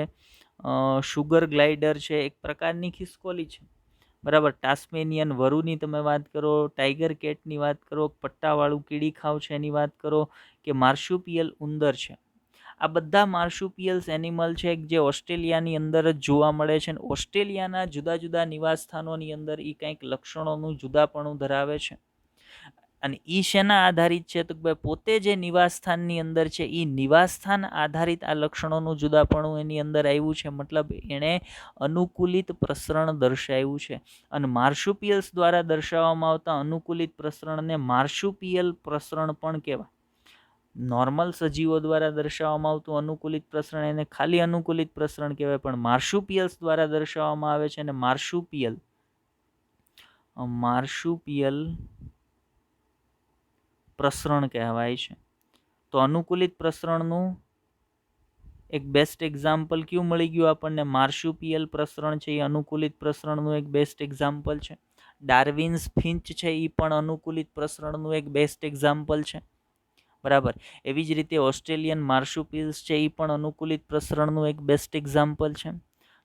શુગર ગ્લાઇડર છે, એક પ્રકારની ખિસકોલી છે, બરાબર. ટાસ્મેનિયન વરુની તમે વાત કરો, ટાઈગર કેટની વાત કરો, પટ્ટાવાળું કીડીખાવ છે એની વાત કરો, કે માર્શુપિયલ ઉંદર છે. આ બધા માર્શુપિયલ્સ એનિમલ છે જે ઓસ્ટ્રેલિયાની અંદર જ જોવા મળે છે. ઓસ્ટ્રેલિયાના જુદા જુદા નિવાસ સ્થાનોની અંદર એ કંઈક લક્ષણોનું જુદાપણું ધરાવે છે. અને ઈ શેના આધારિત છે? તો ભાઈ પોતે જે નિવાસસ્થાનની અંદર છે એ નિવાસસ્થાન આધારિત આ લક્ષણોનું જુદાપણું એની અંદર આવ્યું છે. મતલબ એણે અનુકૂલિત પ્રસરણ દર્શાવ્યું છે. અને માર્શુપિયલ્સ દ્વારા દર્શાવવામાં આવતા અનુકૂલિત પ્રસરણને માર્શુપિયલ પ્રસરણ પણ કહેવાય. નોર્મલ સજીવો દ્વારા દર્શાવવામાં આવતું અનુકૂલિત પ્રસરણ એને ખાલી અનુકૂલિત પ્રસરણ કહેવાય, પણ માર્શુપિયલ્સ દ્વારા દર્શાવવામાં આવે છે અને માર્શુપિયલ પ્રસરણ કહેવાય છે. તો અનુકૂલિત પ્રસરણનું એક બેસ્ટ એક્ઝામ્પલ કયું મળી ગયું આપણને? માર્શુપિયલ પ્રસરણ છે એ અનુકૂલિત પ્રસરણનું એક બેસ્ટ એક્ઝામ્પલ છે. ડાર્વિન્સ ફિન્ચ છે એ પણ અનુકૂલિત પ્રસરણનું એક બેસ્ટ એક્ઝામ્પલ છે. બરાબર. એવી જ રીતે ઓસ્ટ્રેલિયન માર્શુપિયલ્સ છે એ પણ અનુકૂલિત પ્રસરણનું એક બેસ્ટ એક્ઝામ્પલ છે.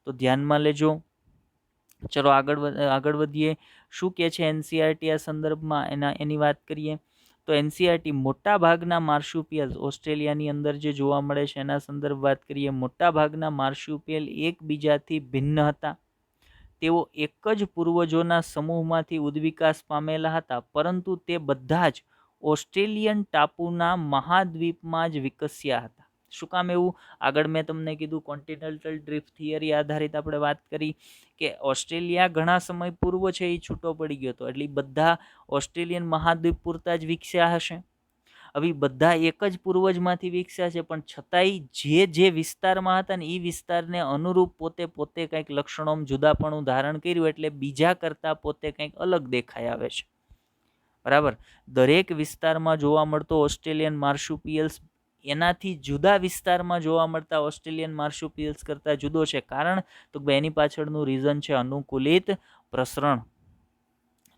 તો ધ્યાનમાં લેજો. ચલો આગળ વધીએ. શું કે છે એનસીઆરટી આ સંદર્ભમાં એની વાત કરીએ તો એનસીઆરટી મોટા ભાગના માર્શુપિયલ્સ ઓસ્ટ્રેલિયાની અંદર જે જોવા મળે છે એના સંદર્ભ વાત કરીએ. મોટા ભાગના માર્શુપિયલ એકબીજાથી ભિન્ન હતા. તેઓ એક જ પૂર્વજોના સમૂહમાંથી ઉદ્વિકાસ પામેલા હતા, પરંતુ તે બધા જ ઓસ્ટ્રેલિયન ટાપુના મહાદ્વીપમાં જ વિકસ્યા હતા. શું કામ એવું? આગળ મેં તમને કીધું કોન્ટિનેન્ટલ ડ્રિફ્ટ થિયરી આધારિત આપણે વાત કરી કે ઓસ્ટ્રેલિયા ઘણા સમય પૂર્વ છે એ છૂટો પડી ગયો હતો, એટલે બધા ઓસ્ટ્રેલિયન મહાદ્વીપ પૂરતા જ વિકસ્યા હશે. હવે બધા એક જ પૂર્વજમાંથી વિકસ્યા છે, પણ છતાંય જે વિસ્તારમાં હતા ને એ વિસ્તારને અનુરૂપ પોતે કંઈક લક્ષણો જુદાપણું ધારણ કર્યું, એટલે બીજા કરતાં પોતે કંઈક અલગ દેખાઈ આવે છે. બરાબર. દરેક વિસ્તારમાં જોવા મળતો ઓસ્ટ્રેલિયન માર્શુપિયલ્સ એનાથી જુદા વિસ્તારમાં જોવા મળતા ઓસ્ટ્રેલિયન માર્શુપિયલ્સ કરતાં જુદો છે. કારણ તો એની પાછળનું રીઝન છે અનુકૂલિત પ્રસરણ.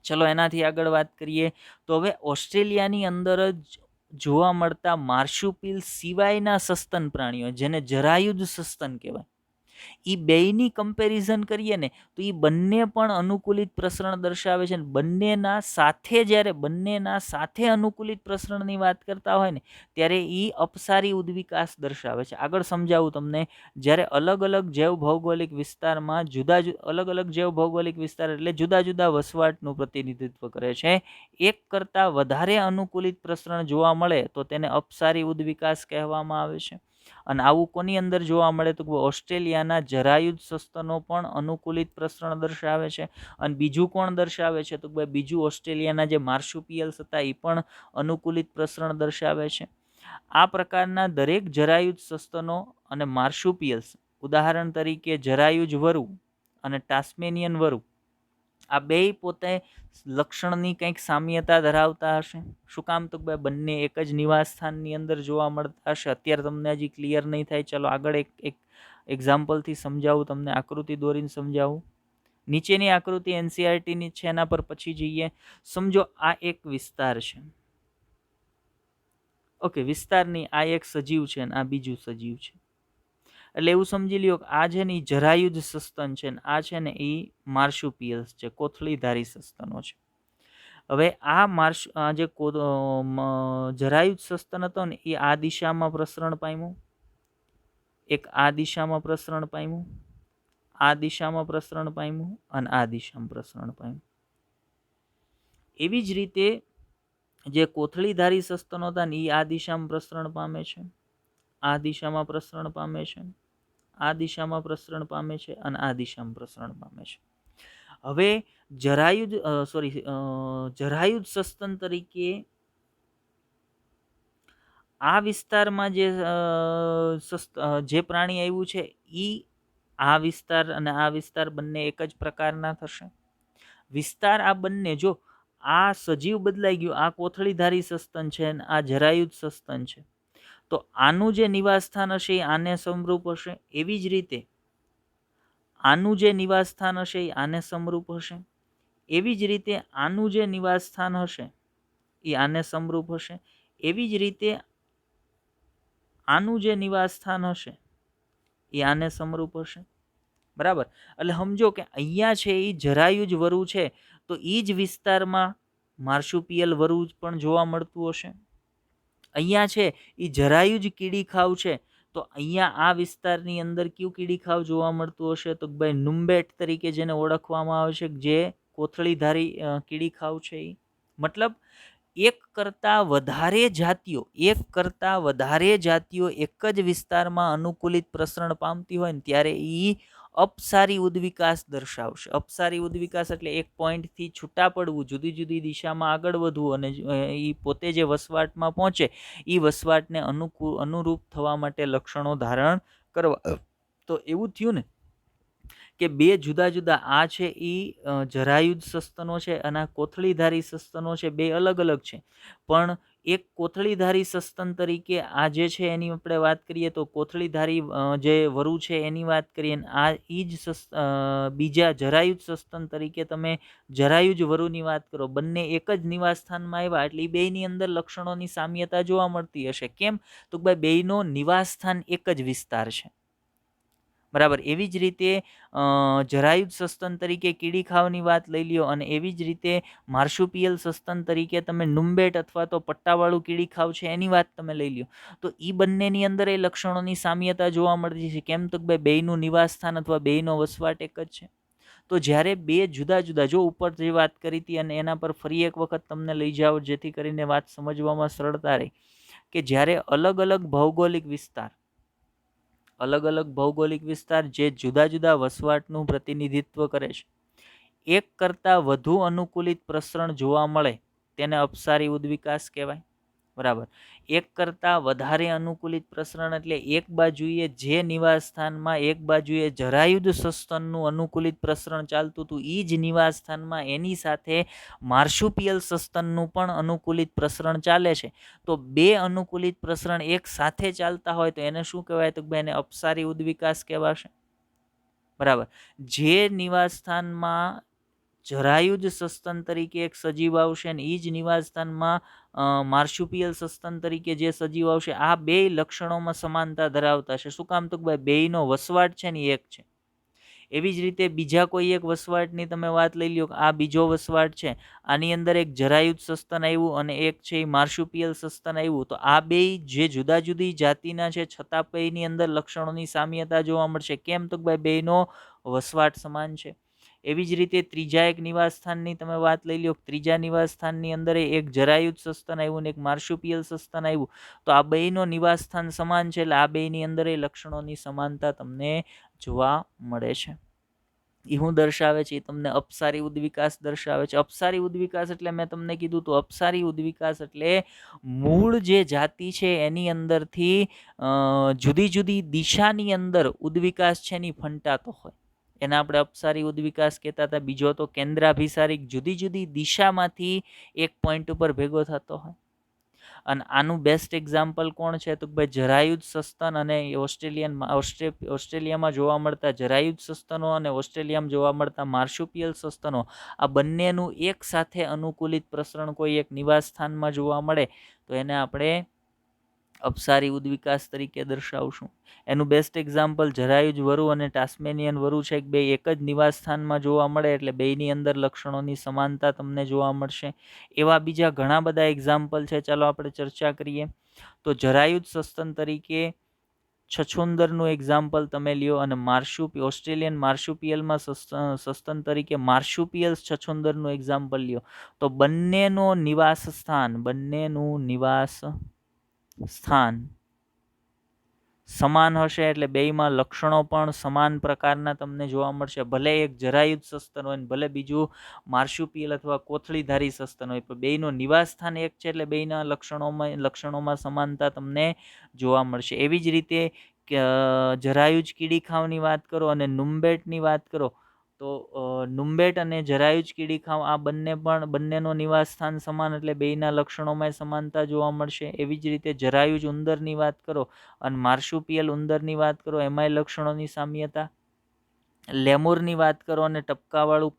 ચલો એનાથી આગળ વાત કરીએ તો હવે ઓસ્ટ્રેલિયાની અંદર જ જોવા મળતા માર્શુપિયલ્સ સિવાયના સસ્તન પ્રાણીઓ, જેને જરાયુજ સસ્તન કહેવાય, એ બેયની કમ્પેરિઝન કરીએ ને તો એ બંને પણ અનુકૂલિત પ્રસરણ દર્શાવે છે. બંનેના સાથે અનુકૂલિત પ્રસરણની વાત કરતા હોય ને ત્યારે એ અપસારી ઉદ્વિકાસ દર્શાવે છે. આગળ સમજાવું તમને. જ્યારે અલગ અલગ જૈવ ભૌગોલિક વિસ્તારમાં અલગ અલગ જૈવ ભૌગોલિક વિસ્તાર એટલે જુદા જુદા વસવાટનું પ્રતિનિધિત્વ કરે છે. એક કરતાં વધારે અનુકૂલિત પ્રસરણ જોવા મળે તો તેને અપસારી ઉદ્વિકાસ કહેવામાં આવે છે. અને આવું કોની અંદર જોવા મળે? તો ઓસ્ટ્રેલિયાના જરાયુજ સસ્તનો પણ અનુકૂલિત પ્રસરણ દર્શાવે છે. અને બીજું કોણ દર્શાવે છે? તો બીજું ઓસ્ટ્રેલિયાના જે માર્શુપિયલ્સ હતા એ પણ અનુકૂલિત પ્રસરણ દર્શાવે છે. આ પ્રકારના દરેક જરાયુજ સસ્તનો અને માર્શુપિયલ્સ, ઉદાહરણ તરીકે જરાયુજ વરુ અને ટાસ્મેનિયન વરુ, આ બેય પોતે લક્ષણની કંઈક સામ્યતા ધરાવતા હશે. શું કામ? તો બંને એક જ નિવાસ સ્થાનની અંદર જોવા મળતા હશે. અત્યારે તમને હજી ક્લિયર નહીં થાય. ચલો આગળ એક એક્ઝામ્પલથી સમજાવું, તમને આકૃતિ દોરીને સમજાવું. નીચેની આકૃતિ એનસીઆરટીની છે, એના પર પછી જઈએ. સમજો આ એક વિસ્તાર છે. ઓકે, વિસ્તારની આ એક સજીવ છે અને આ બીજું સજીવ છે. એટલે એવું સમજી લ્યો કે આ છે ને એ જરાયુજ સસ્તન છે ને આ છે ને એ માર્શુપિયલ્સ છે, કોથળીધારી સસ્તનો છે. હવે આ જે જરાયુજ સસ્તન હતો ને એ આ દિશામાં પ્રસરણ પામ્યું, એક આ દિશામાં પ્રસરણ પામ્યું, આ દિશામાં પ્રસરણ પામ્યું અને આ દિશામાં પ્રસરણ પામ્યું. એવી જ રીતે જે કોથળીધારી સસ્તનો હતા ને એ આ દિશામાં પ્રસરણ પામે છે, આ દિશામાં પ્રસરણ પામે છે, આ દિશામાં પ્રસરણ પામે છે અને આ દિશામાં પ્રસરણ પામે છે. હવે જરાયુજ સસ્તન તરીકે આ વિસ્તારમાં જે પ્રાણી આવ્યું છે એ આ વિસ્તાર અને આ વિસ્તાર બંને એક જ પ્રકારના થશે. વિસ્તાર આ બંને, જો આ સજીવ બદલાઈ ગયું, આ કોથળીધારી સસ્તન છે અને આ જરાયુજ સસ્તન છે, તો આનું જે નિવાસ સ્થાન હશે એ આને સમરૂપ હશે. એવી જ રીતે આનું જે નિવાસ સ્થાન હશે એ આને સમરૂપ હશે. એવી જ રીતે આનું જે નિવાસ સ્થાન હશે એ આને સમરૂપ હશે. એવી જ રીતે આનું જે નિવાસ સ્થાન હશે એ આને સમરૂપ હશે. બરાબર. એટલે સમજો કે અહીંયા છે એ જરાયુજ વરુ છે, તો એ જ વિસ્તારમાં માર્શુપિયલ વરુ પણ જોવા મળતું હશે. અહીંયા છે એ જરાયુજ કીડીખાવ છે, તો અહીંયા આ વિસ્તારની અંદર કયું કીડીખાવ જોવા મળતું હશે? તો ભાઈ નુમ્બેટ તરીકે જેને ઓળખવામાં આવે છે, જે કોથળીધારી કીડીખાવ છે. મતલબ એક કરતાં વધારે જાતિઓ એક જ વિસ્તારમાં અનુકૂલિત પ્રસરણ પામતી હોય ને ત્યારે એ અપસારી ઉદ્વિકાસ દર્શાવશે. અપસારી ઉદ્વિકાસ એટલે એક પોઈન્ટથી છૂટા પડવું, જુદી જુદી દિશામાં આગળ વધવું અને એ પોતે જે વસવાટમાં પહોંચે એ વસવાટને અનુરૂપ થવા માટે લક્ષણો ધારણ કરવા. તો એવું થયું ને કે બે જુદા જુદા આ છે એ જરાયુજ સસ્તનો છે અને આ કોથળીધારી સસ્તનો છે, બે અલગ અલગ છે. પણ એક કોથળીધારી સસ્તન તરીકે આ જે છે એની આપણે વાત કરીએ તો કોથળીધારી જે વરુ છે એની વાત કરીએ, આ ઈ જ બીજા જરાયુજ સસ્તન તરીકે તમે જરાયુજ વરુની વાત કરો, બંને એક જ નિવાસ સ્થાનમાં આવ્યા એટલે બેયની અંદર લક્ષણોની સામ્યતા જોવા મળતી હશે. કેમ? તો ભાઈ બેયનો નિવાસ સ્થાન એક જ વિસ્તાર છે. બરાબર. એવી જ રીતે જરાયુજ સસ્તન તરીકે કીડી ખાવની વાત લઈ લ્યો અને એવી જ રીતે માર્શુપિયલ સસ્તન તરીકે તમે નુંબેટ અથવા તો પટ્ટાવાળું કીડી ખાવ છે એની વાત તમે લઈ લ્યો. તો એ બંનેની અંદર એ લક્ષણોની સામ્યતા જોવા મળતી છે. કેમ? તો ભાઈ બેયનું નિવાસ સ્થાન અથવા બેયનો વસવાટ એક જ છે. તો જ્યારે બે જુદા જુદા, જો ઉપર જે વાત કરી હતી અને એના પર ફરી એક વખત તમને લઈ જાઓ જેથી કરીને વાત સમજવામાં સરળતા રહે, કે જ્યારે અલગ અલગ ભૌગોલિક વિસ્તાર જે જુદા જુદા વસવાટનું પ્રતિનિધિત્વ કરે છે, એક કરતાં વધુ અનુકૂલિત પ્રસરણ જોવા મળે તેને અપસારી ઉદ્વિકાસ કહેવાય. બરાબર. એક કરતાં વધારે અનુકૂલિત પ્રસરણ એટલે એક બાજુએ જે નિવાસ સ્થાનમાં એક બાજુએ જરાયુજ સસ્તનનું અનુકૂલિત પ્રસરણ ચાલતું હતું એ જ નિવાસ સ્થાનમાં એની સાથે માર્શુપિયલ સસ્તનનું પણ અનુકૂલિત પ્રસરણ ચાલે છે. તો બે અનુકૂલિત પ્રસરણ એક સાથે ચાલતા હોય તો એને શું કહેવાય? તો એને અપસારી ઉદ્વિકાસ કહેવાશે. બરાબર. જે નિવાસ સ્થાનમાં જરાયુજ સસ્તન તરીકે એક સજીવ આવશે ને એ જ નિવાસ સ્થાનમાં માર્શુપિયલ સસ્તન તરીકે જે સજીવ આવશે, આ બે લક્ષણોમાં સમાનતા ધરાવતા છે. શું કામ? તો બેયનો વસવાટ છે ને એક છે. એવી જ રીતે બીજા કોઈ એક વસવાટની તમે વાત લઈ લ્યો, આ બીજો વસવાટ છે, આની અંદર એક જરાયુજ સસ્તન આવ્યું અને એક છે એ માર્શુપિયલ સસ્તન આવ્યું. તો આ બે જે જુદા જુદી જાતિના છે છતાં બેયની અંદર લક્ષણોની સામ્યતા જોવા મળશે. કેમ? તો બેયનો વસવાટ સમાન છે. એવી જ રીતે ત્રીજા એક નિવાસ સ્થાનની તમે વાત લઈ લો, ત્રીજા નિવાસ સ્થાનની અંદર એક જરાયુજ સસ્તન આવ્યું ને એક માર્શુપિયલ સસ્તન આવ્યું. તો આ બેયનો નિવાસ સ્થાન સમાન છે એટલે આ બેયની અંદર એ લક્ષણોની સમાનતા તમને જોવા મળે છે. એ શું દર્શાવે છે? એ તમને અપસારી ઉદ્વિકાસ દર્શાવે છે. અપસારી ઉદ્વિકાસ એટલે મેં તમને કીધું તો અપસારી ઉદ્વિકાસ એટલે મૂળ જે જાતિ છે એની અંદરથી જુદી જુદી દિશાની અંદર ઉદ્વિકાસ છે એની ફંટાતો હોય એને આપણે અપસારી ઉદ્વિકાસ કહેતા હતા. બીજો તો કેન્દ્રાભિસારિક, જુદી જુદી દિશામાંથી એક પોઈન્ટ ઉપર ભેગો થતો હોય. અને આનું બેસ્ટ એક્ઝામ્પલ કોણ છે? તો ભાઈ જરાયુજ સસ્તન અને ઓસ્ટ્રેલિયામાં જોવા મળતા જરાયુજ સસ્તનો અને ઓસ્ટ્રેલિયામાં જોવા મળતા માર્શુપિયલ સસ્તનો, આ બંનેનું એક સાથે અનુકૂલિત પ્રસરણ કોઈ એક નિવાસ સ્થાનમાં જોવા મળે તો એને આપણે અપસારી ઉદ્વિકાસ તરીકે દર્શાવશું. એનું બેસ્ટ એક્ઝામ્પલ જરાયુજ વરુ અને ટાસ્મેનિયન વરુ છે. બે એક જ નિવાસ સ્થાનમાં જોવા મળે એટલે બેયની અંદર લક્ષણોની સમાનતા તમને જોવા મળશે. એવા બીજા ઘણા બધા એક્ઝામ્પલ છે, ચાલો આપણે ચર્ચા કરીએ. તો જરાયુજ સસ્તન તરીકે છછુંદરનું એક્ઝામ્પલ તમે લ્યો અને ઓસ્ટ્રેલિયન માર્શુપિયલમાં સસ્તન તરીકે માર્શુપિયલ છછુંદરનું એક્ઝામ્પલ લ્યો. તો બંનેનું નિવાસ સ્થાન સમાન હશે એટલે બેયમાં લક્ષણો પણ સમાન પ્રકારના તમને જોવા મળશે. ભલે એક જરાયુજ સસ્તન હોય ભલે બીજું માર્શુપિયલ અથવા કોથળીધારી સસ્તન હોય, પણ બેયનું નિવાસ સ્થાન એક છે એટલે બેયના લક્ષણોમાં સમાનતા તમને જોવા મળશે. એવી જ રીતે જરાયુજ કીડીખાવની વાત કરો અને નુંબેટની વાત કરો તો નુંબેટ અને જરાયુજ કીડીખાવ આ બંનેનો નિવાસ સ્થાન સમાન એટલે બેયના લક્ષણોમાં સમાનતા જોવા મળશે. એવી જ રીતે જરાયુજ ઉંદરની વાત કરો અને માર્શુપિયલ ઉંદરની વાત કરો એમાંય લક્ષણોની સામ્યતા. લેમુરની વાત કરો અને ટપકાવાળું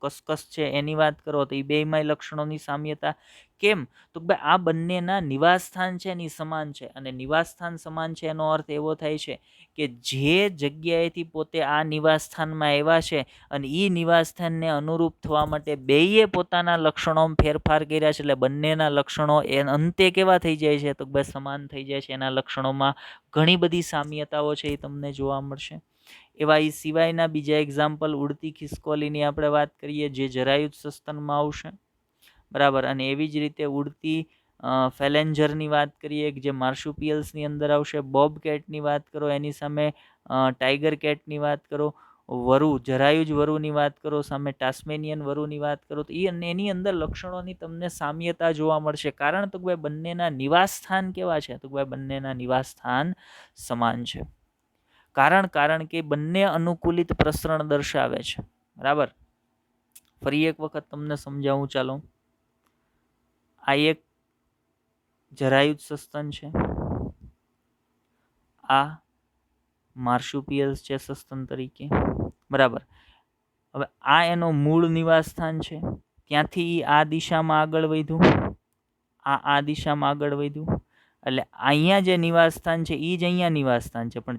કસકસ છે એની વાત કરો તો એ બેયમાંય લક્ષણોની સામ્યતા. કેમ? તો આ બંનેના નિવાસ સ્થાન છે એની સમાન છે અને નિવાસ સ્થાન સમાન છે એનો અર્થ એવો થાય છે કે જે જગ્યાએથી પોતે આ નિવાસ સ્થાનમાં આવ્યા છે અને એ નિવાસ સ્થાનને અનુરૂપ થવા માટે બેયે પોતાના લક્ષણોમાં ફેરફાર કર્યા છે એટલે બંનેના લક્ષણો અંતે કેવા થઈ જાય છે? તો સમાન થઈ જાય છે. એના લક્ષણોમાં ઘણી બધી સામ્યતાઓ છે એ તમને જોવા મળશે. એવા એ સિવાયના બીજા એક્ઝામ્પલ ઉડતી ખિસકોલીની આપણે વાત કરીએ જે જરાયુજ સસ્તનમાં આવશે. બરાબર. અને એવી જ રીતે ઉડતી ફેલેન્જરની વાત કરીએ કે જે માર્શુપિયલ્સની અંદર આવશે, બોબ કેટની વાત કરો, એની સામે ટાઈગર કેટની વાત કરો, વરુ જરાયુજ વરુની વાત કરો, સામે ટાસ્મેનિયન વરુની વાત કરો, તો એની અંદર લક્ષણોની તમને સામ્યતા જોવા મળશે. કારણ તો ભાઈ બંનેના નિવાસ સ્થાન કેવા છે? તો ભાઈ બંનેના નિવાસ સ્થાન સમાન છે. કારણ કે બંને અનુકૂલિત પ્રસરણ દર્શાવે છે. બરાબર. ફરી એક વખત તમને સમજાવું, ચાલો. આ એક જરાયુજ સસ્તન છે, આ માર્શુપિયલ્સ છે સસ્તન તરીકે. બરાબર. હવે આ એનો મૂળ નિવાસ સ્થાન છે, ત્યાંથી આ દિશામાં આગળ વધ્યું, આ દિશામાં આગળ વધ્યું, એટલે અહીંયા જે નિવાસ સ્થાન છે એ જ અહીંયા નિવાસ સ્થાન છે, પણ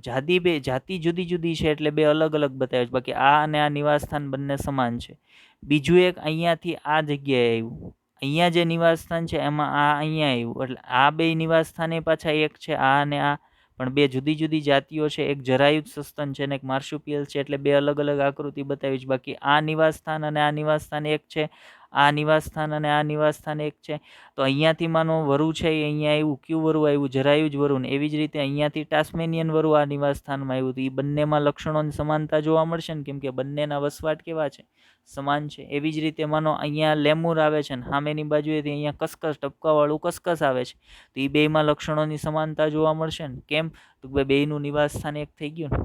જાતિ જુદી જુદી છે એટલે બે અલગ અલગ બતાવે છે. બાકી આ અને આ નિવાસ સ્થાન બંને સમાન છે. બીજું એક અહીંયાથી આ જગ્યાએ આવ્યું, અહીંયા જે નિવાસ સ્થાન છે એમાં આ અહીંયા આવ્યું, એટલે આ બે નિવાસ સ્થાન એ પાછા એક છે, આ અને આ, પણ બે જુદી જુદી જાતિઓ છે. એક જરાયુજ સસ્તન છે અને એક માર્શુપિયલ છે, એટલે બે અલગ અલગ આકૃતિ બતાવી છે. બાકી આ નિવાસ સ્થાન અને આ નિવાસ સ્થાન એક છે, આ નિવાસ સ્થાન અને આ નિવાસ સ્થાન એક છે. તો અહીંયાથી માનો વરુ છે એ અહીંયા આવ્યું, ક્યુ વરુ આવ્યું, જરાયુજ વરુ, ને એવી જ રીતે અહીંયાથી ટાસ્મેનિયન વરુ આ નિવાસ સ્થાનમાં આવ્યું. તો એ બંનેમાં લક્ષણોની સમાનતા જોવા મળશે ને, કેમ કે બંનેના વસવાટ કેવા છે? સમાન છે. એવી જ રીતે માનો અહીંયા લેમુર આવે છે ને સામેની બાજુએથી અહીંયા કસકસ ટપકાવાળું કસકસ આવે છે, તો એ બેમાં લક્ષણોની સમાનતા જોવા મળશે ને. કેમ? તો બેયનું નિવાસ સ્થાન એક થઈ ગયું ને.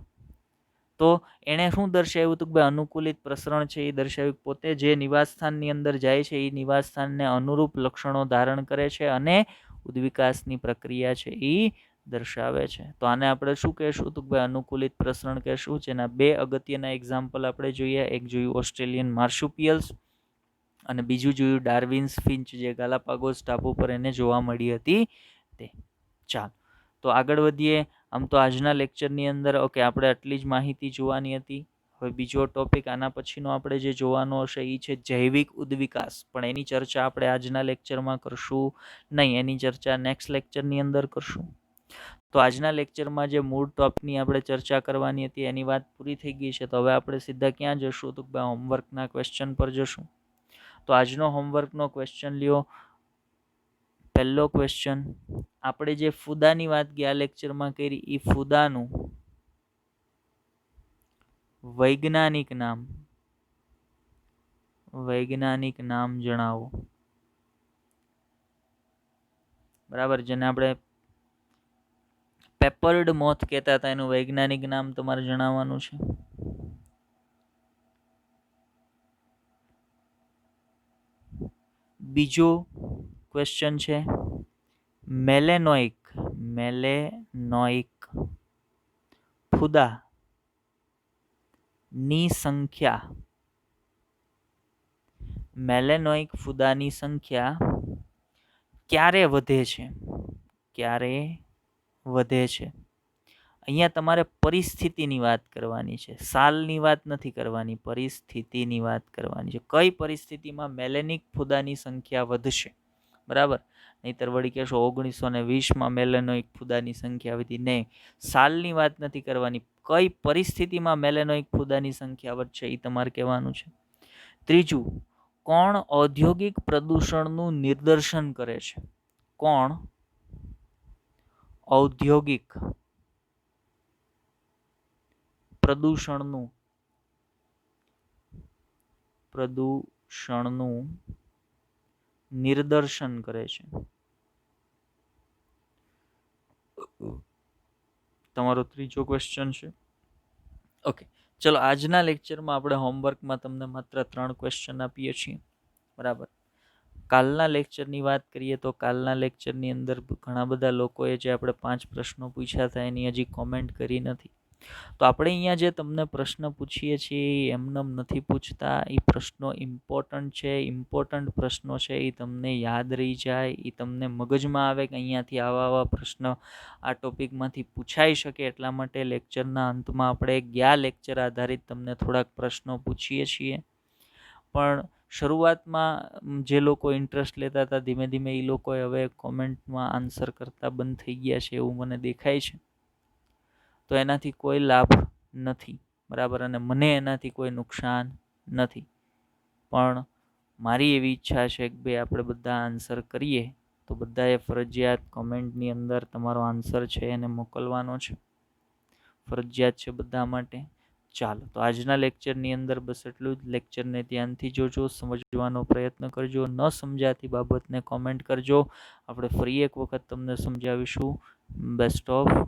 તો એણે શું દર્શાવ્યું? તો ભાઈ અનુકૂલિત પ્રસરણ છે એ દર્શાવ્યું. પોતે જે નિવાસ સ્થાનની અંદર જાય છે એ નિવાસ સ્થાનને અનુરૂપ લક્ષણો ધારણ કરે છે અને ઉદ્વિકાસની પ્રક્રિયા છે એ દર્શાવે છે. તો આને આપણે શું કહેશું? તો ભાઈ અનુકૂલિત પ્રસરણ કહેશું. જેના બે અગત્યના એક્ઝામ્પલ આપણે જોઈએ. એક જોયું ઓસ્ટ્રેલિયન માર્શુપિયલ્સ અને બીજું જોયું ડાર્વિન્સ ફિંચ, જે ગાલાપાગોસ ટાપુ પર એને જોવા મળી હતી તે. ચાલ તો આગળ વધીએ. આમ તો આજના લેક્ચરની અંદર આપણે આટલી જ માહિતી જોવાની હતી. હવે બીજો ટોપિક આના પછીનો આપણે જે જોવાનો હશે એ છે જૈવિક ઉદ્વિકાસ, પણ એની ચર્ચા આપણે આજના લેક્ચરમાં કરશું નહીં, એની ચર્ચા નેક્સ્ટ લેક્ચરની અંદર કરશું. તો આજના લેક્ચરમાં જે મૂળ ટોપિકની આપણે ચર્ચા કરવાની હતી એની વાત પૂરી થઈ ગઈ છે. તો હવે આપણે સીધા ક્યાં જશું? તો હોમવર્કના ક્વેશ્ચન પર જશું. તો આજનો હોમવર્કનો ક્વેશ્ચન લ્યો. પહેલો ક્વેશ્ચન, આપણે જે ફૂદાની વાત ગયા લેક્ચરમાં કરી, એ ફૂદાનું વૈજ્ઞાનિક નામ જણાવો. બરાબર. જેને આપણે પેપર્ડ મોથ કહેતા હતા, એનું વૈજ્ઞાનિક નામ તમારે જણાવવાનું છે. બીજો ક્વેશ્ચન છે મેલેનોઇક ફૂદા ની સંખ્યા. મેલેનોઇક ફૂદાની સંખ્યા ક્યારે વધે છે? અહીંયા તમારે પરિસ્થિતિની વાત કરવાની છે, સાલની વાત નથી કરવાની, પરિસ્થિતિની વાત કરવાની છે. કઈ પરિસ્થિતિમાં મેલેનિક ફૂદાની સંખ્યા વધશે? બરાબર. નહીતર વળી કહેશો 1920માં મેલેનોઇક ફૂદાની સંખ્યા વધી. નહીં, સાલની વાત નથી કરવાની, કઈ પરિસ્થિતિમાં મેલેનોઇક ફૂદાની સંખ્યા વધશે એ તમારે કહેવાનું છે. ત્રીજું, કોણ ઔદ્યોગિક પ્રદૂષણનું નિદર્શન કરે છે? કોણ ઔદ્યોગિક પ્રદૂષણનું નિદર્શન કરે છે? તમારો ત્રીજો ક્વેશ્ચન છે. ઓકે, ચલો આજના લેક્ચરમાં આપણે હોમવર્કમાં તમને માત્ર 3 ક્વેશ્ચન આપીએ છીએ. બરાબર. કાલના લેક્ચરની વાત કરીએ તો કાલના લેક્ચરની અંદર ઘણા બધા લોકોએ જે આપણે 5 પ્રશ્નો પૂછ્યા હતા એની હજી કોમેન્ટ કરી નથી. તો આપણે અહીંયા જે તમને પ્રશ્ન પૂછીએ છીએ એ એમનેમ નથી પૂછતા. એ પ્રશ્નો ઇમ્પોર્ટન્ટ પ્રશ્નો છે. એ તમને યાદ રહી જાય, એ તમને મગજમાં આવે કે અહીંયાથી આવા પ્રશ્ન આ ટોપિકમાંથી પૂછાઈ શકે. એટલા માટે લેક્ચરના અંતમાં આપણે ગયા લેક્ચર આધારિત તમને થોડાક પ્રશ્નો પૂછીએ છીએ. પણ શરૂઆતમાં જે લોકો ઇન્ટરેસ્ટ લેતા હતા, ધીમે ધીમે એ લોકોએ હવે કોમેન્ટમાં આન્સર કરતા બંધ થઈ ગયા છે એવું મને દેખાય છે. તો એનાથી કોઈ લાભ નથી. બરાબર. અને મને એનાથી કોઈ નુકસાન નથી. પણ મારી એવી ઈચ્છા છે કે ભાઈ આપણે બધા આન્સર કરીએ, તો બધાએ ફરજિયાત કોમેન્ટની અંદર તમારો આન્સર છે એને મોકલવાનો છે, ફરજિયાત છે બધા માટે. ચાલો, તો આજના લેક્ચરની અંદર બસ એટલું જ. લેક્ચરને ધ્યાનથી જોજો, સમજવાનો પ્રયત્ન કરજો. ન સમજાતી બાબતને કોમેન્ટ કરજો, આપણે ફરી એક વખત તમને સમજાવીશું. Best of.